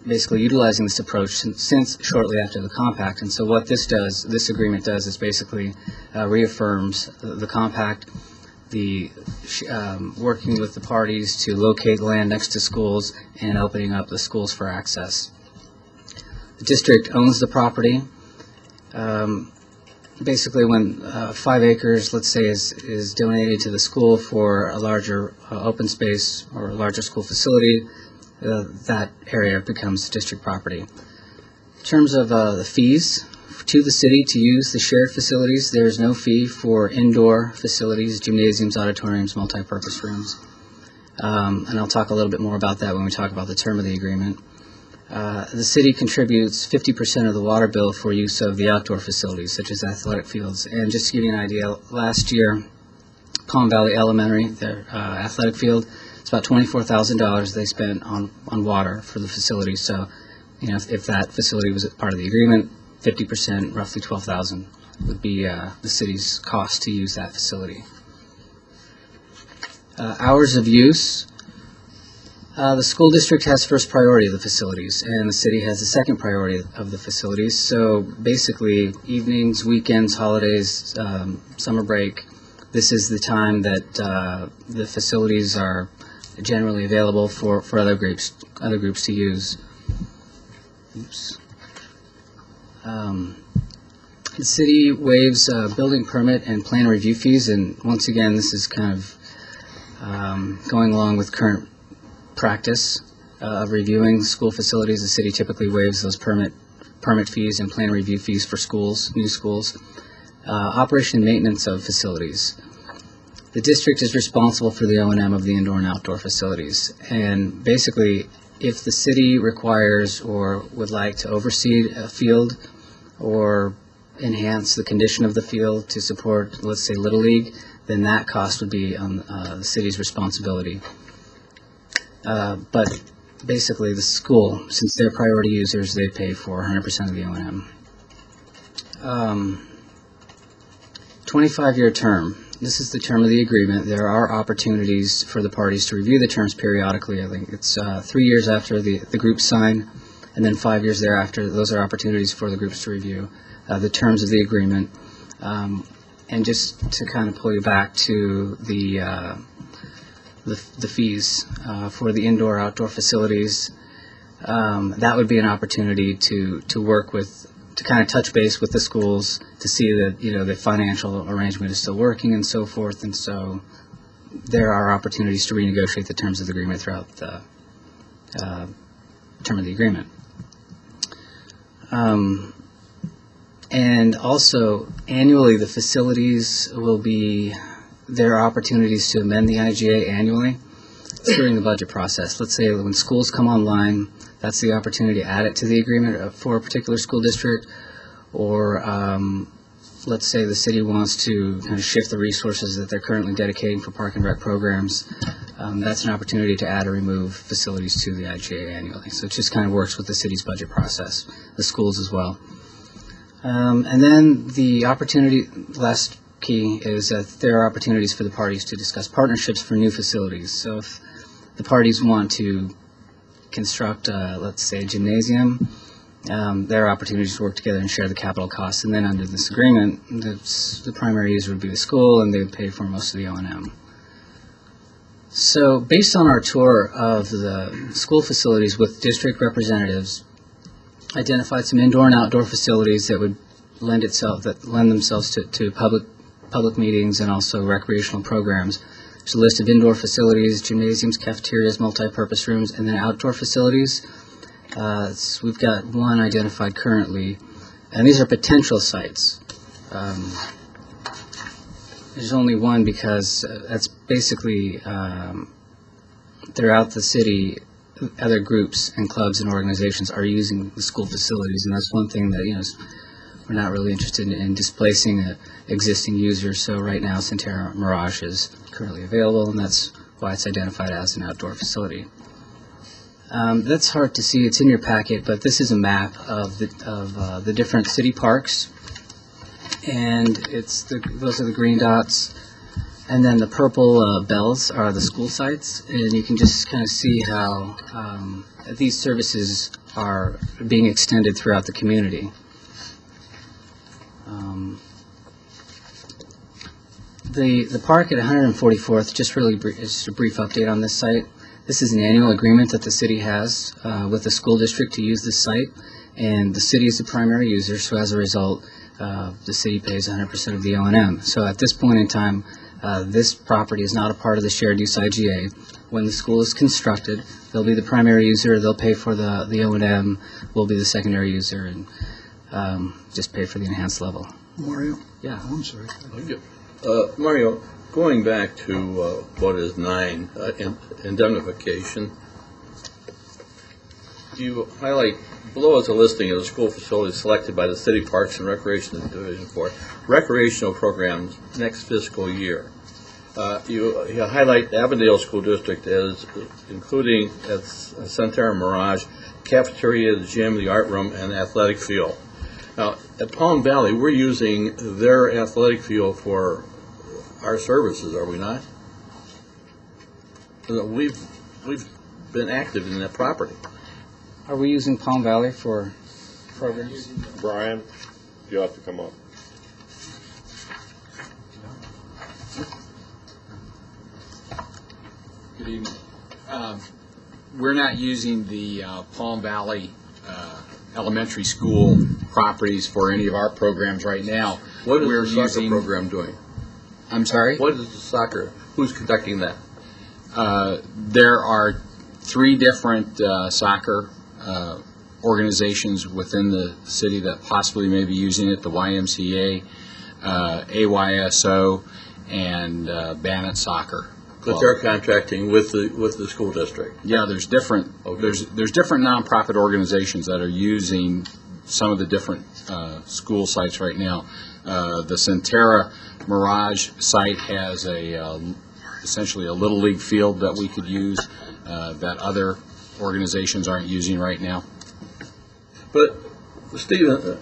basically utilizing this approach since shortly after the compact. And so what this agreement does is basically reaffirms the compact, working with the parties to locate land next to schools and opening up the schools for access. The district owns the property. Basically, when 5 acres, let's say, is donated to the school for a larger open space or a larger school facility, that area becomes district property. In terms of the fees to the city to use the shared facilities, there is no fee for indoor facilities, gymnasiums, auditoriums, multi-purpose rooms. And I'll talk a little bit more about that when we talk about the term of the agreement. The city contributes 50% of the water bill for use of the outdoor facilities, such as athletic fields. And just to give you an idea, last year, Palm Valley Elementary, their athletic field, it's about $24,000 they spent on water for the facility. So, you know, if that facility was part of the agreement, 50%, roughly $12,000, would be the city's cost to use that facility. Hours of use. The school district has first priority of the facilities, and the city has the second priority of the facilities. So basically, evenings, weekends, holidays, summer break, this is the time that the facilities are generally available for other groups to use. oops. The city waives building permit and plan review fees, and once again, this is kind of going along with current practice of reviewing school facilities. The city typically waives those permit fees and plan review fees for schools, new schools. Operation and maintenance of facilities. The district is responsible for the O&M of the indoor and outdoor facilities, and basically, if the city requires or would like to oversee a field or enhance the condition of the field to support, let's say, Little League, then that cost would be on the city's responsibility. But basically, the school, since they're priority users, they pay for 100% of the O&M. 25-year term. This is the term of the agreement. There are opportunities for the parties to review the terms periodically. I think it's 3 years after the groups sign, and then 5 years thereafter. Those are opportunities for the groups to review the terms of the agreement. And just to kind of pull you back to the fees for the indoor-outdoor facilities, that would be an opportunity to work with, to kind of touch base with the schools to see that, the financial arrangement is still working and so forth. And so there are opportunities to renegotiate the terms of the agreement throughout the term of the agreement. And also, annually, the facilities there are opportunities to amend the IGA annually during the budget process. Let's say when schools come online, that's the opportunity to add it to the agreement for a particular school district, or let's say the city wants to kind of shift the resources that they're currently dedicating for park and rec programs. That's an opportunity to add or remove facilities to the IGA annually. So it just kind of works with the city's budget process, the schools as well. And then the last key is that there are opportunities for the parties to discuss partnerships for new facilities. So if the parties want to construct, let's say, a gymnasium, there are opportunities to work together and share the capital costs. And then under this agreement, the primary user would be the school, and they would pay for most of the O&M. So based on our tour of the school facilities with district representatives, identified some indoor and outdoor facilities that would lend themselves to public meetings and also recreational programs. There's a list of indoor facilities, gymnasiums, cafeterias, multi-purpose rooms, and then outdoor facilities. We've got one identified currently, and these are potential sites. There's only one because that's basically throughout the city, other groups and clubs and organizations are using the school facilities, and that's one thing that we're not really interested in displacing an existing user. So right now, Centerra Mirage is currently available, and that's why it's identified as an outdoor facility. That's hard to see. It's in your packet, but this is a map of the different city parks, and those are the green dots. And then the purple bells are the school sites, and you can just kind of see how these services are being extended throughout the community. The park at 144th, just a brief update on this site. This is an annual agreement that the city has with the school district to use this site, and the city is the primary user, so as a result, the city pays 100% of the O&M. So at this point in time, this property is not a part of the shared use IGA. When the school is constructed, they'll be the primary user, they'll pay for the O&M, we'll be the secondary user, and just pay for the enhanced level. Mario? Yeah. Oh, I'm sorry. Mario, going back to what is 9, indemnification, you highlight below is a listing of the school facilities selected by the City Parks and Recreation Division for recreational programs next fiscal year. You highlight Avondale School District as including at Centerra Mirage, cafeteria, the gym, the art room, and the athletic field. Now, at Palm Valley, we're using their athletic field for our services, are we not? We've been active in that property. Are we using Palm Valley for programs? Brian, you'll have to come up. Good evening. We're not using the Palm Valley elementary school properties for any of our programs right now. What is We're the soccer using- program doing? I'm sorry? What is the soccer? Who's conducting that? There are 3 different soccer organizations within the city that possibly may be using it, the YMCA, AYSO, and Bannock Soccer. But they're contracting with the school district. Yeah, there's different there's different nonprofit organizations that are using some of the different school sites right now. The Centera Mirage site has essentially a little league field that we could use that other organizations aren't using right now. But, Stephen,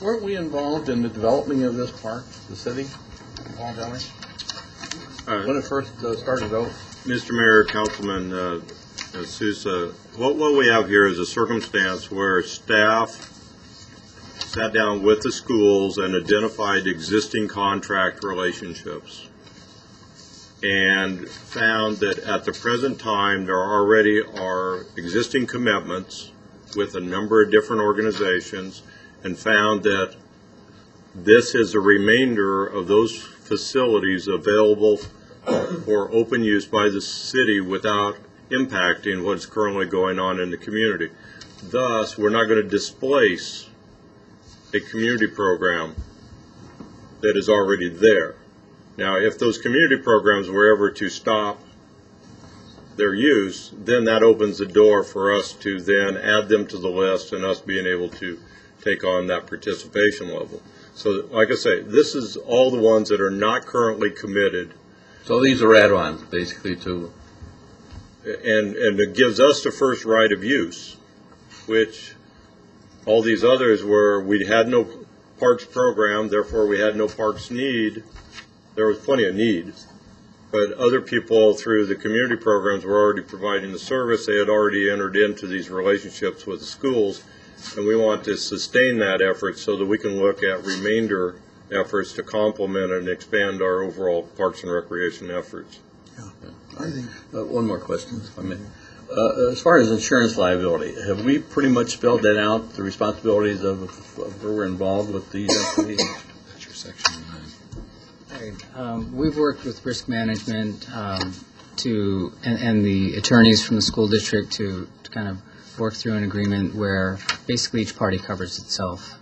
weren't we involved in the development of this park, the city, Long Valley? When it first started out? Mr. Mayor, Councilman Sousa, what we have here is a circumstance where staff sat down with the schools and identified existing contract relationships and found that at the present time there already are existing commitments with a number of different organizations, and found that this is a remainder of those facilities available for open use by the city without impacting what's currently going on in the community. Thus, we're not going to displace a community program that is already there. Now, if those community programs were ever to stop their use, then that opens the door for us to then add them to the list and us being able to take on that participation level. So, like I say, this is all the ones that are not currently committed. So these are add-ons, basically, to... And it gives us the first right of use, which all these others where we had no parks program, therefore we had no parks need. There was plenty of need, but other people through the community programs were already providing the service. They had already entered into these relationships with the schools, and we want to sustain that effort so that we can look at remainder efforts to complement and expand our overall parks and recreation efforts. I think one more question, if I may. As far as insurance liability, have we pretty much spelled that out, the responsibilities of where we're involved with these entities? That's your section 9. We've worked with risk management and the attorneys from the school district to kind of work through an agreement where basically each party covers itself.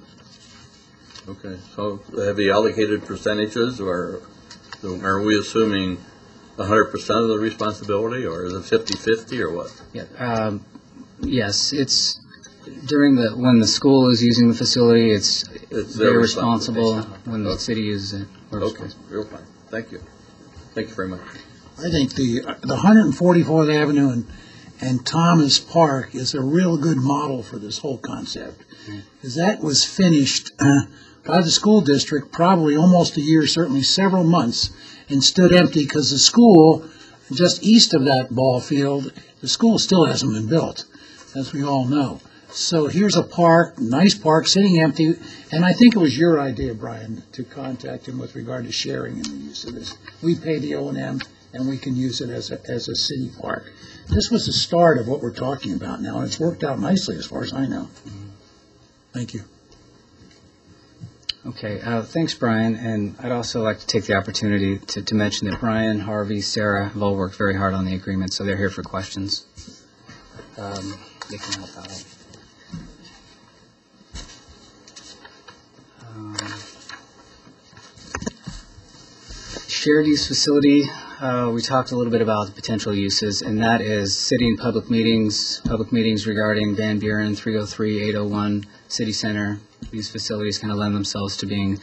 Okay, so have you allocated percentages, or are we assuming 100% of the responsibility, or is it 50-50, or what? Yeah, yes, it's when the school is using the facility, it's very responsible. When the city uses it, we're okay, real fine. Thank you. Thank you very much. I think the 144th Avenue and Thomas Park is a real good model for this whole concept, because that was finished by the school district probably almost a year, certainly several months, and stood empty because the school just east of that ball field, the school still hasn't been built, as we all know. So here's a park, nice park, sitting empty, and I think it was your idea, Brian, to contact him with regard to sharing in the use of this. We pay the O&M, and we can use it as a city park. This was the start of what we're talking about now, and it's worked out nicely as far as I know. Thank you. Okay, thanks, Brian. And I'd also like to take the opportunity to mention that Brian, Harvey, Sarah have all worked very hard on the agreement, so they're here for questions. They can help out. Shared use facility, we talked a little bit about the potential uses, and that is city and public meetings regarding Van Buren, 303, 801, City Center. These facilities kind of lend themselves to being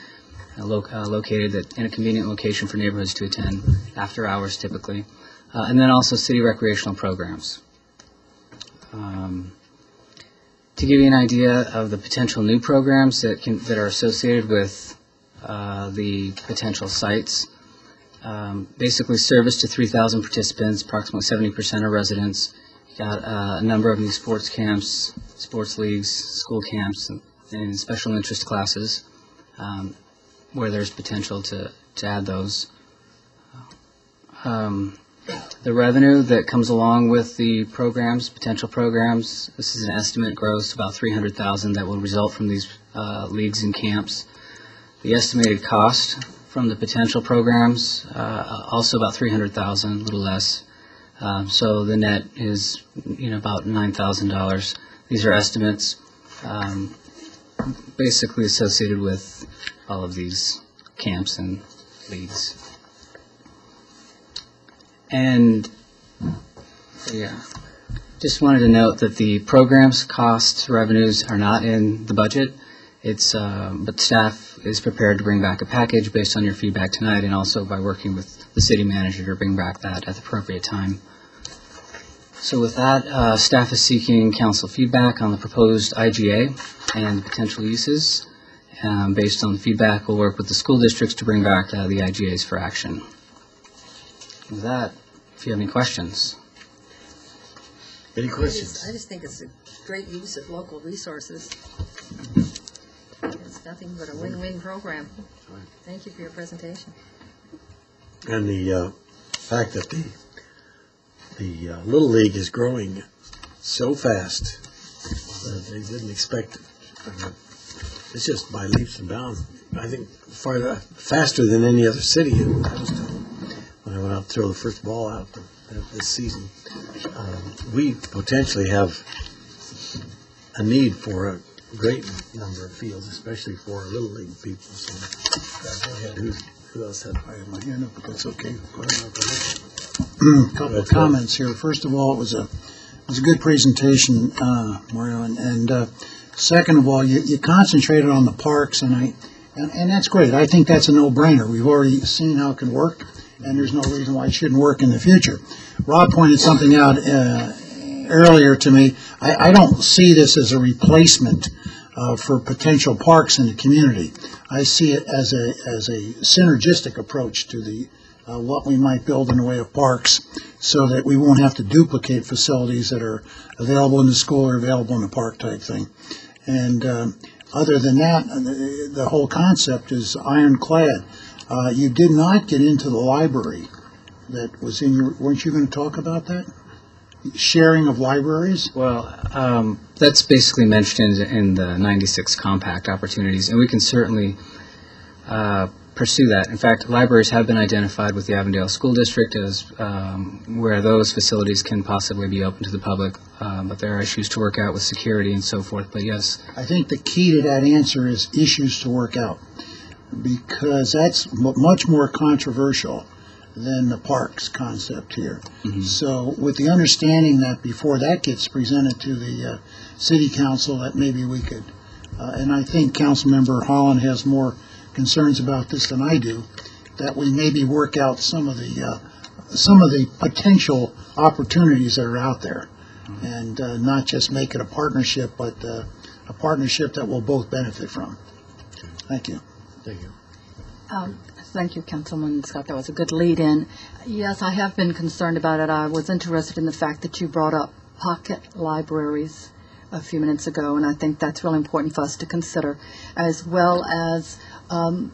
located in a convenient location for neighborhoods to attend, after hours typically. And then also city recreational programs. To give you an idea of the potential new programs that are associated with the potential sites, basically service to 3,000 participants, approximately 70% are residents. Got a number of new sports camps, sports leagues, school camps, and special interest classes where there's potential to add those. the revenue that comes along with the programs, potential programs. This is an estimate gross, about $300,000 that will result from these leagues and camps. The estimated cost from the potential programs, also about $300,000, a little less. So the net is, about $9,000. These are estimates, basically associated with all of these camps and leagues. And, just wanted to note that the programs, costs, revenues are not in the budget. But staff is prepared to bring back a package based on your feedback tonight, and also by working with the city manager to bring back that at the appropriate time. So with that, staff is seeking council feedback on the proposed IGA and potential uses. Based on the feedback, we'll work with the school districts to bring back the IGAs for action. With that, if you have any questions. Any questions? I just think it's a great use of local resources. It's nothing but a win-win program. Thank you for your presentation. And the fact that the Little League is growing so fast that they didn't expect it. It's just by leaps and bounds. I think faster than any other city. I was told when I went out to throw the first ball out this season. We potentially have a need for a great number of fields, especially for our Little League people. So, go ahead. Who else had? I have my hand up, but that's okay. Go ahead. A couple of comments here. First of all, it was a good presentation, Mario, and second of all, you concentrated on the parks, and that's great. I think that's a no-brainer. We've already seen how it can work, and there's no reason why it shouldn't work in the future. Rob pointed something out earlier to me. I don't see this as a replacement for potential parks in the community. I see it as a synergistic approach to the what we might build in the way of parks, so that we won't have to duplicate facilities that are available in the school or available in the park type thing. And other than that, the whole concept is ironclad. You did not get into the library that was in your, weren't you going to talk about that? Sharing of libraries? Well, that's basically mentioned in the 96 compact opportunities, and we can certainly pursue that. In fact, libraries have been identified with the Avondale School District as where those facilities can possibly be open to the public, but there are issues to work out with security and so forth, but yes. I think the key to that answer is issues to work out, because that's much more controversial than the parks concept here. Mm-hmm. So with the understanding that before that gets presented to the city council, that maybe we could, and I think Councilmember Holland has more concerns about this than I do, that we maybe work out some of the potential opportunities that are out there, and not just make it a partnership, but a partnership that we'll both benefit from. Thank you. Thank you. Thank you, Councilman Scott. That was a good lead-in. Yes, I have been concerned about it. I was interested in the fact that you brought up pocket libraries a few minutes ago, and I think that's really important for us to consider, as well as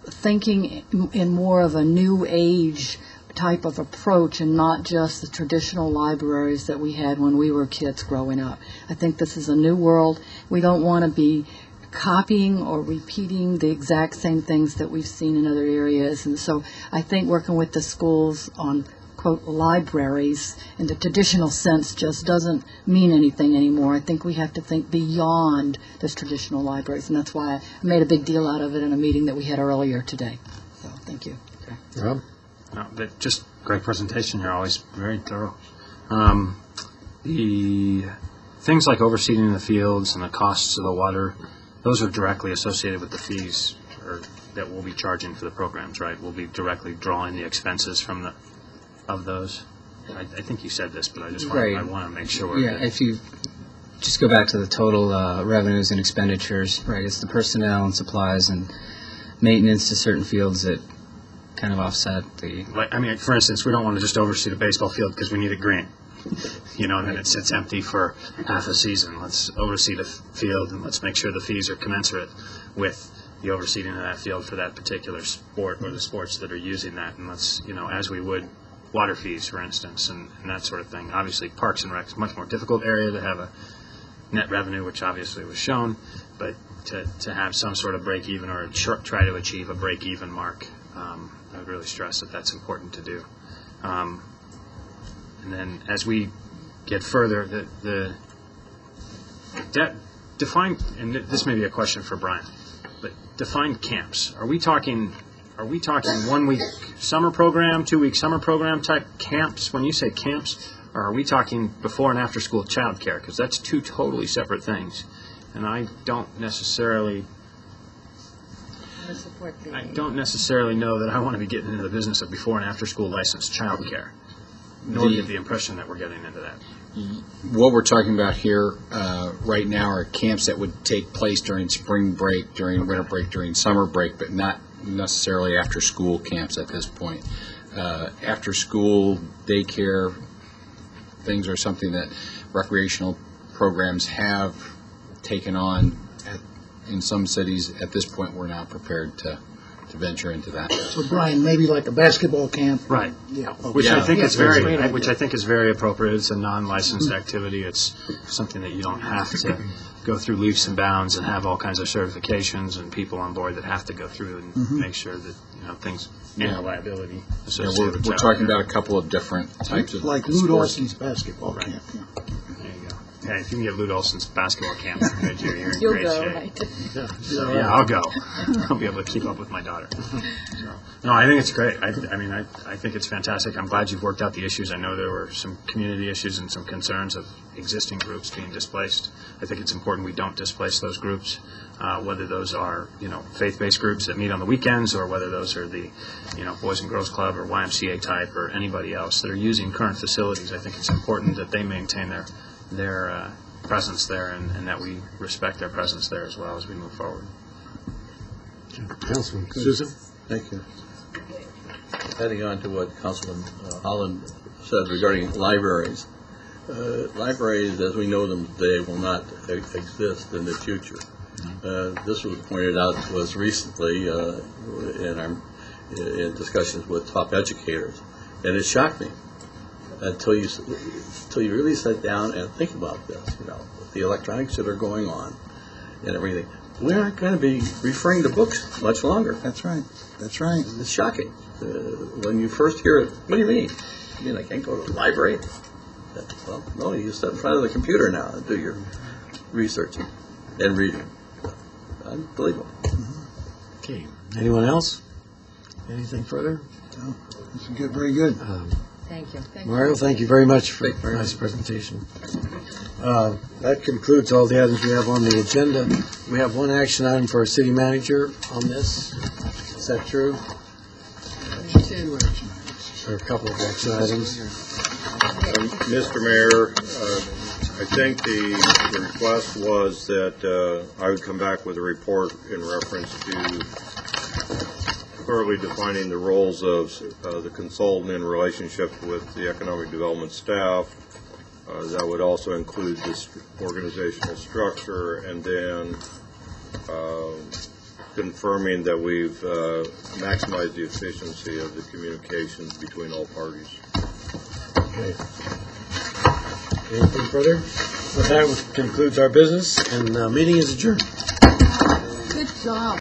thinking in more of a new age type of approach and not just the traditional libraries that we had when we were kids growing up. I think this is a new world. We don't want to be copying or repeating the exact same things that we've seen in other areas. And so I think working with the schools on, quote, libraries in the traditional sense just doesn't mean anything anymore. I think we have to think beyond those traditional libraries, and that's why I made a big deal out of it in a meeting that we had earlier today. So thank you. Okay. Rob? No, just great presentation. You're always very thorough. The things like overseeding the fields and the costs of the water, those are directly associated with the fees that we'll be charging for the programs, right? We'll be directly drawing the expenses from of those. I think you said this, but I just want to make sure. Yeah, if you just go back to the total revenues and expenditures, right? It's the personnel and supplies and maintenance to certain fields that kind of offset the. I mean, for instance, we don't want to just oversee the baseball field because we need it green. And then it sits empty for half a season. Let's oversee the field, and let's make sure the fees are commensurate with the overseeing of that field for that particular sport or the sports that are using that. And let's, as we would water fees, for instance, and that sort of thing. Obviously, Parks and Rec is a much more difficult area to have a net revenue, which obviously was shown, but to have some sort of break-even or try to achieve a break-even mark, I would really stress that that's important to do. And then as we get further, the debt define, and this may be a question for Brian, but define camps. Are we talking 1 week summer program, 2 week summer program type camps? When you say camps, or are we talking before and after school childcare? Because that's two totally separate things, and I don't necessarily know that I want to be getting into the business of before and after school licensed childcare. Nor get the impression that we're getting into that. What we're talking about here right now are camps that would take place during spring break, during winter break, during summer break, but not necessarily after-school camps at this point. After-school daycare things are something that recreational programs have taken on in some cities. At this point, we're not prepared to venture into that. So Brian, maybe like a basketball camp? Right. Yeah. Which I think is great very, idea. which I think is very appropriate. It's a non-licensed activity. It's something that you don't have to go through leaps and bounds and have all kinds of certifications and people on board that have to go through and make sure that things and the liability associated with we're talking about a couple of different types of Like Lou sports. Olson's basketball camp. Yeah. There you go. Hey, if you can get Lou Olson's basketball camp, you're in You'll great go, shape. right? So, yeah, I'll go. I'll be able to keep up with my daughter. So, no, I think it's great. I think it's fantastic. I'm glad you've worked out the issues. I know there were some community issues and some concerns of existing groups being displaced. I think it's important we don't displace those groups, whether those are, faith-based groups that meet on the weekends or whether those are the, Boys and Girls Club or YMCA type or anybody else that are using current facilities. I think it's important that they maintain their presence there and that we respect their presence there as well as we move forward. Councilman Susan? Thank you. Adding on to what Councilman Holland said regarding libraries. Libraries, as we know them today, will not exist in the future. This was pointed out to us recently in discussions with top educators, and it shocked me until you really sit down and think about this. With the electronics that are going on and everything, we're not going to be referring to books much longer. That's right. That's right. It's shocking. When you first hear it, what do you mean? You mean I can't go to the library? Well, no, you sit in front of the computer now and do your researching and reading. Unbelievable. Okay. Anyone else? Anything further? No, this is good. Very good. Thank you. Mario, thank you very much for a nice presentation. That concludes all the items we have on the agenda. We have one action item for our city manager on this. Is that true? Or a couple of action items? Mr. Mayor, I think the request was that I would come back with a report in reference to thoroughly defining the roles of the consultant in relationship with the economic development staff. That would also include this organizational structure, and then confirming that we've maximized the efficiency of the communications between all parties. Okay. Anything further? Well, that concludes our business, and the meeting is adjourned. Good job.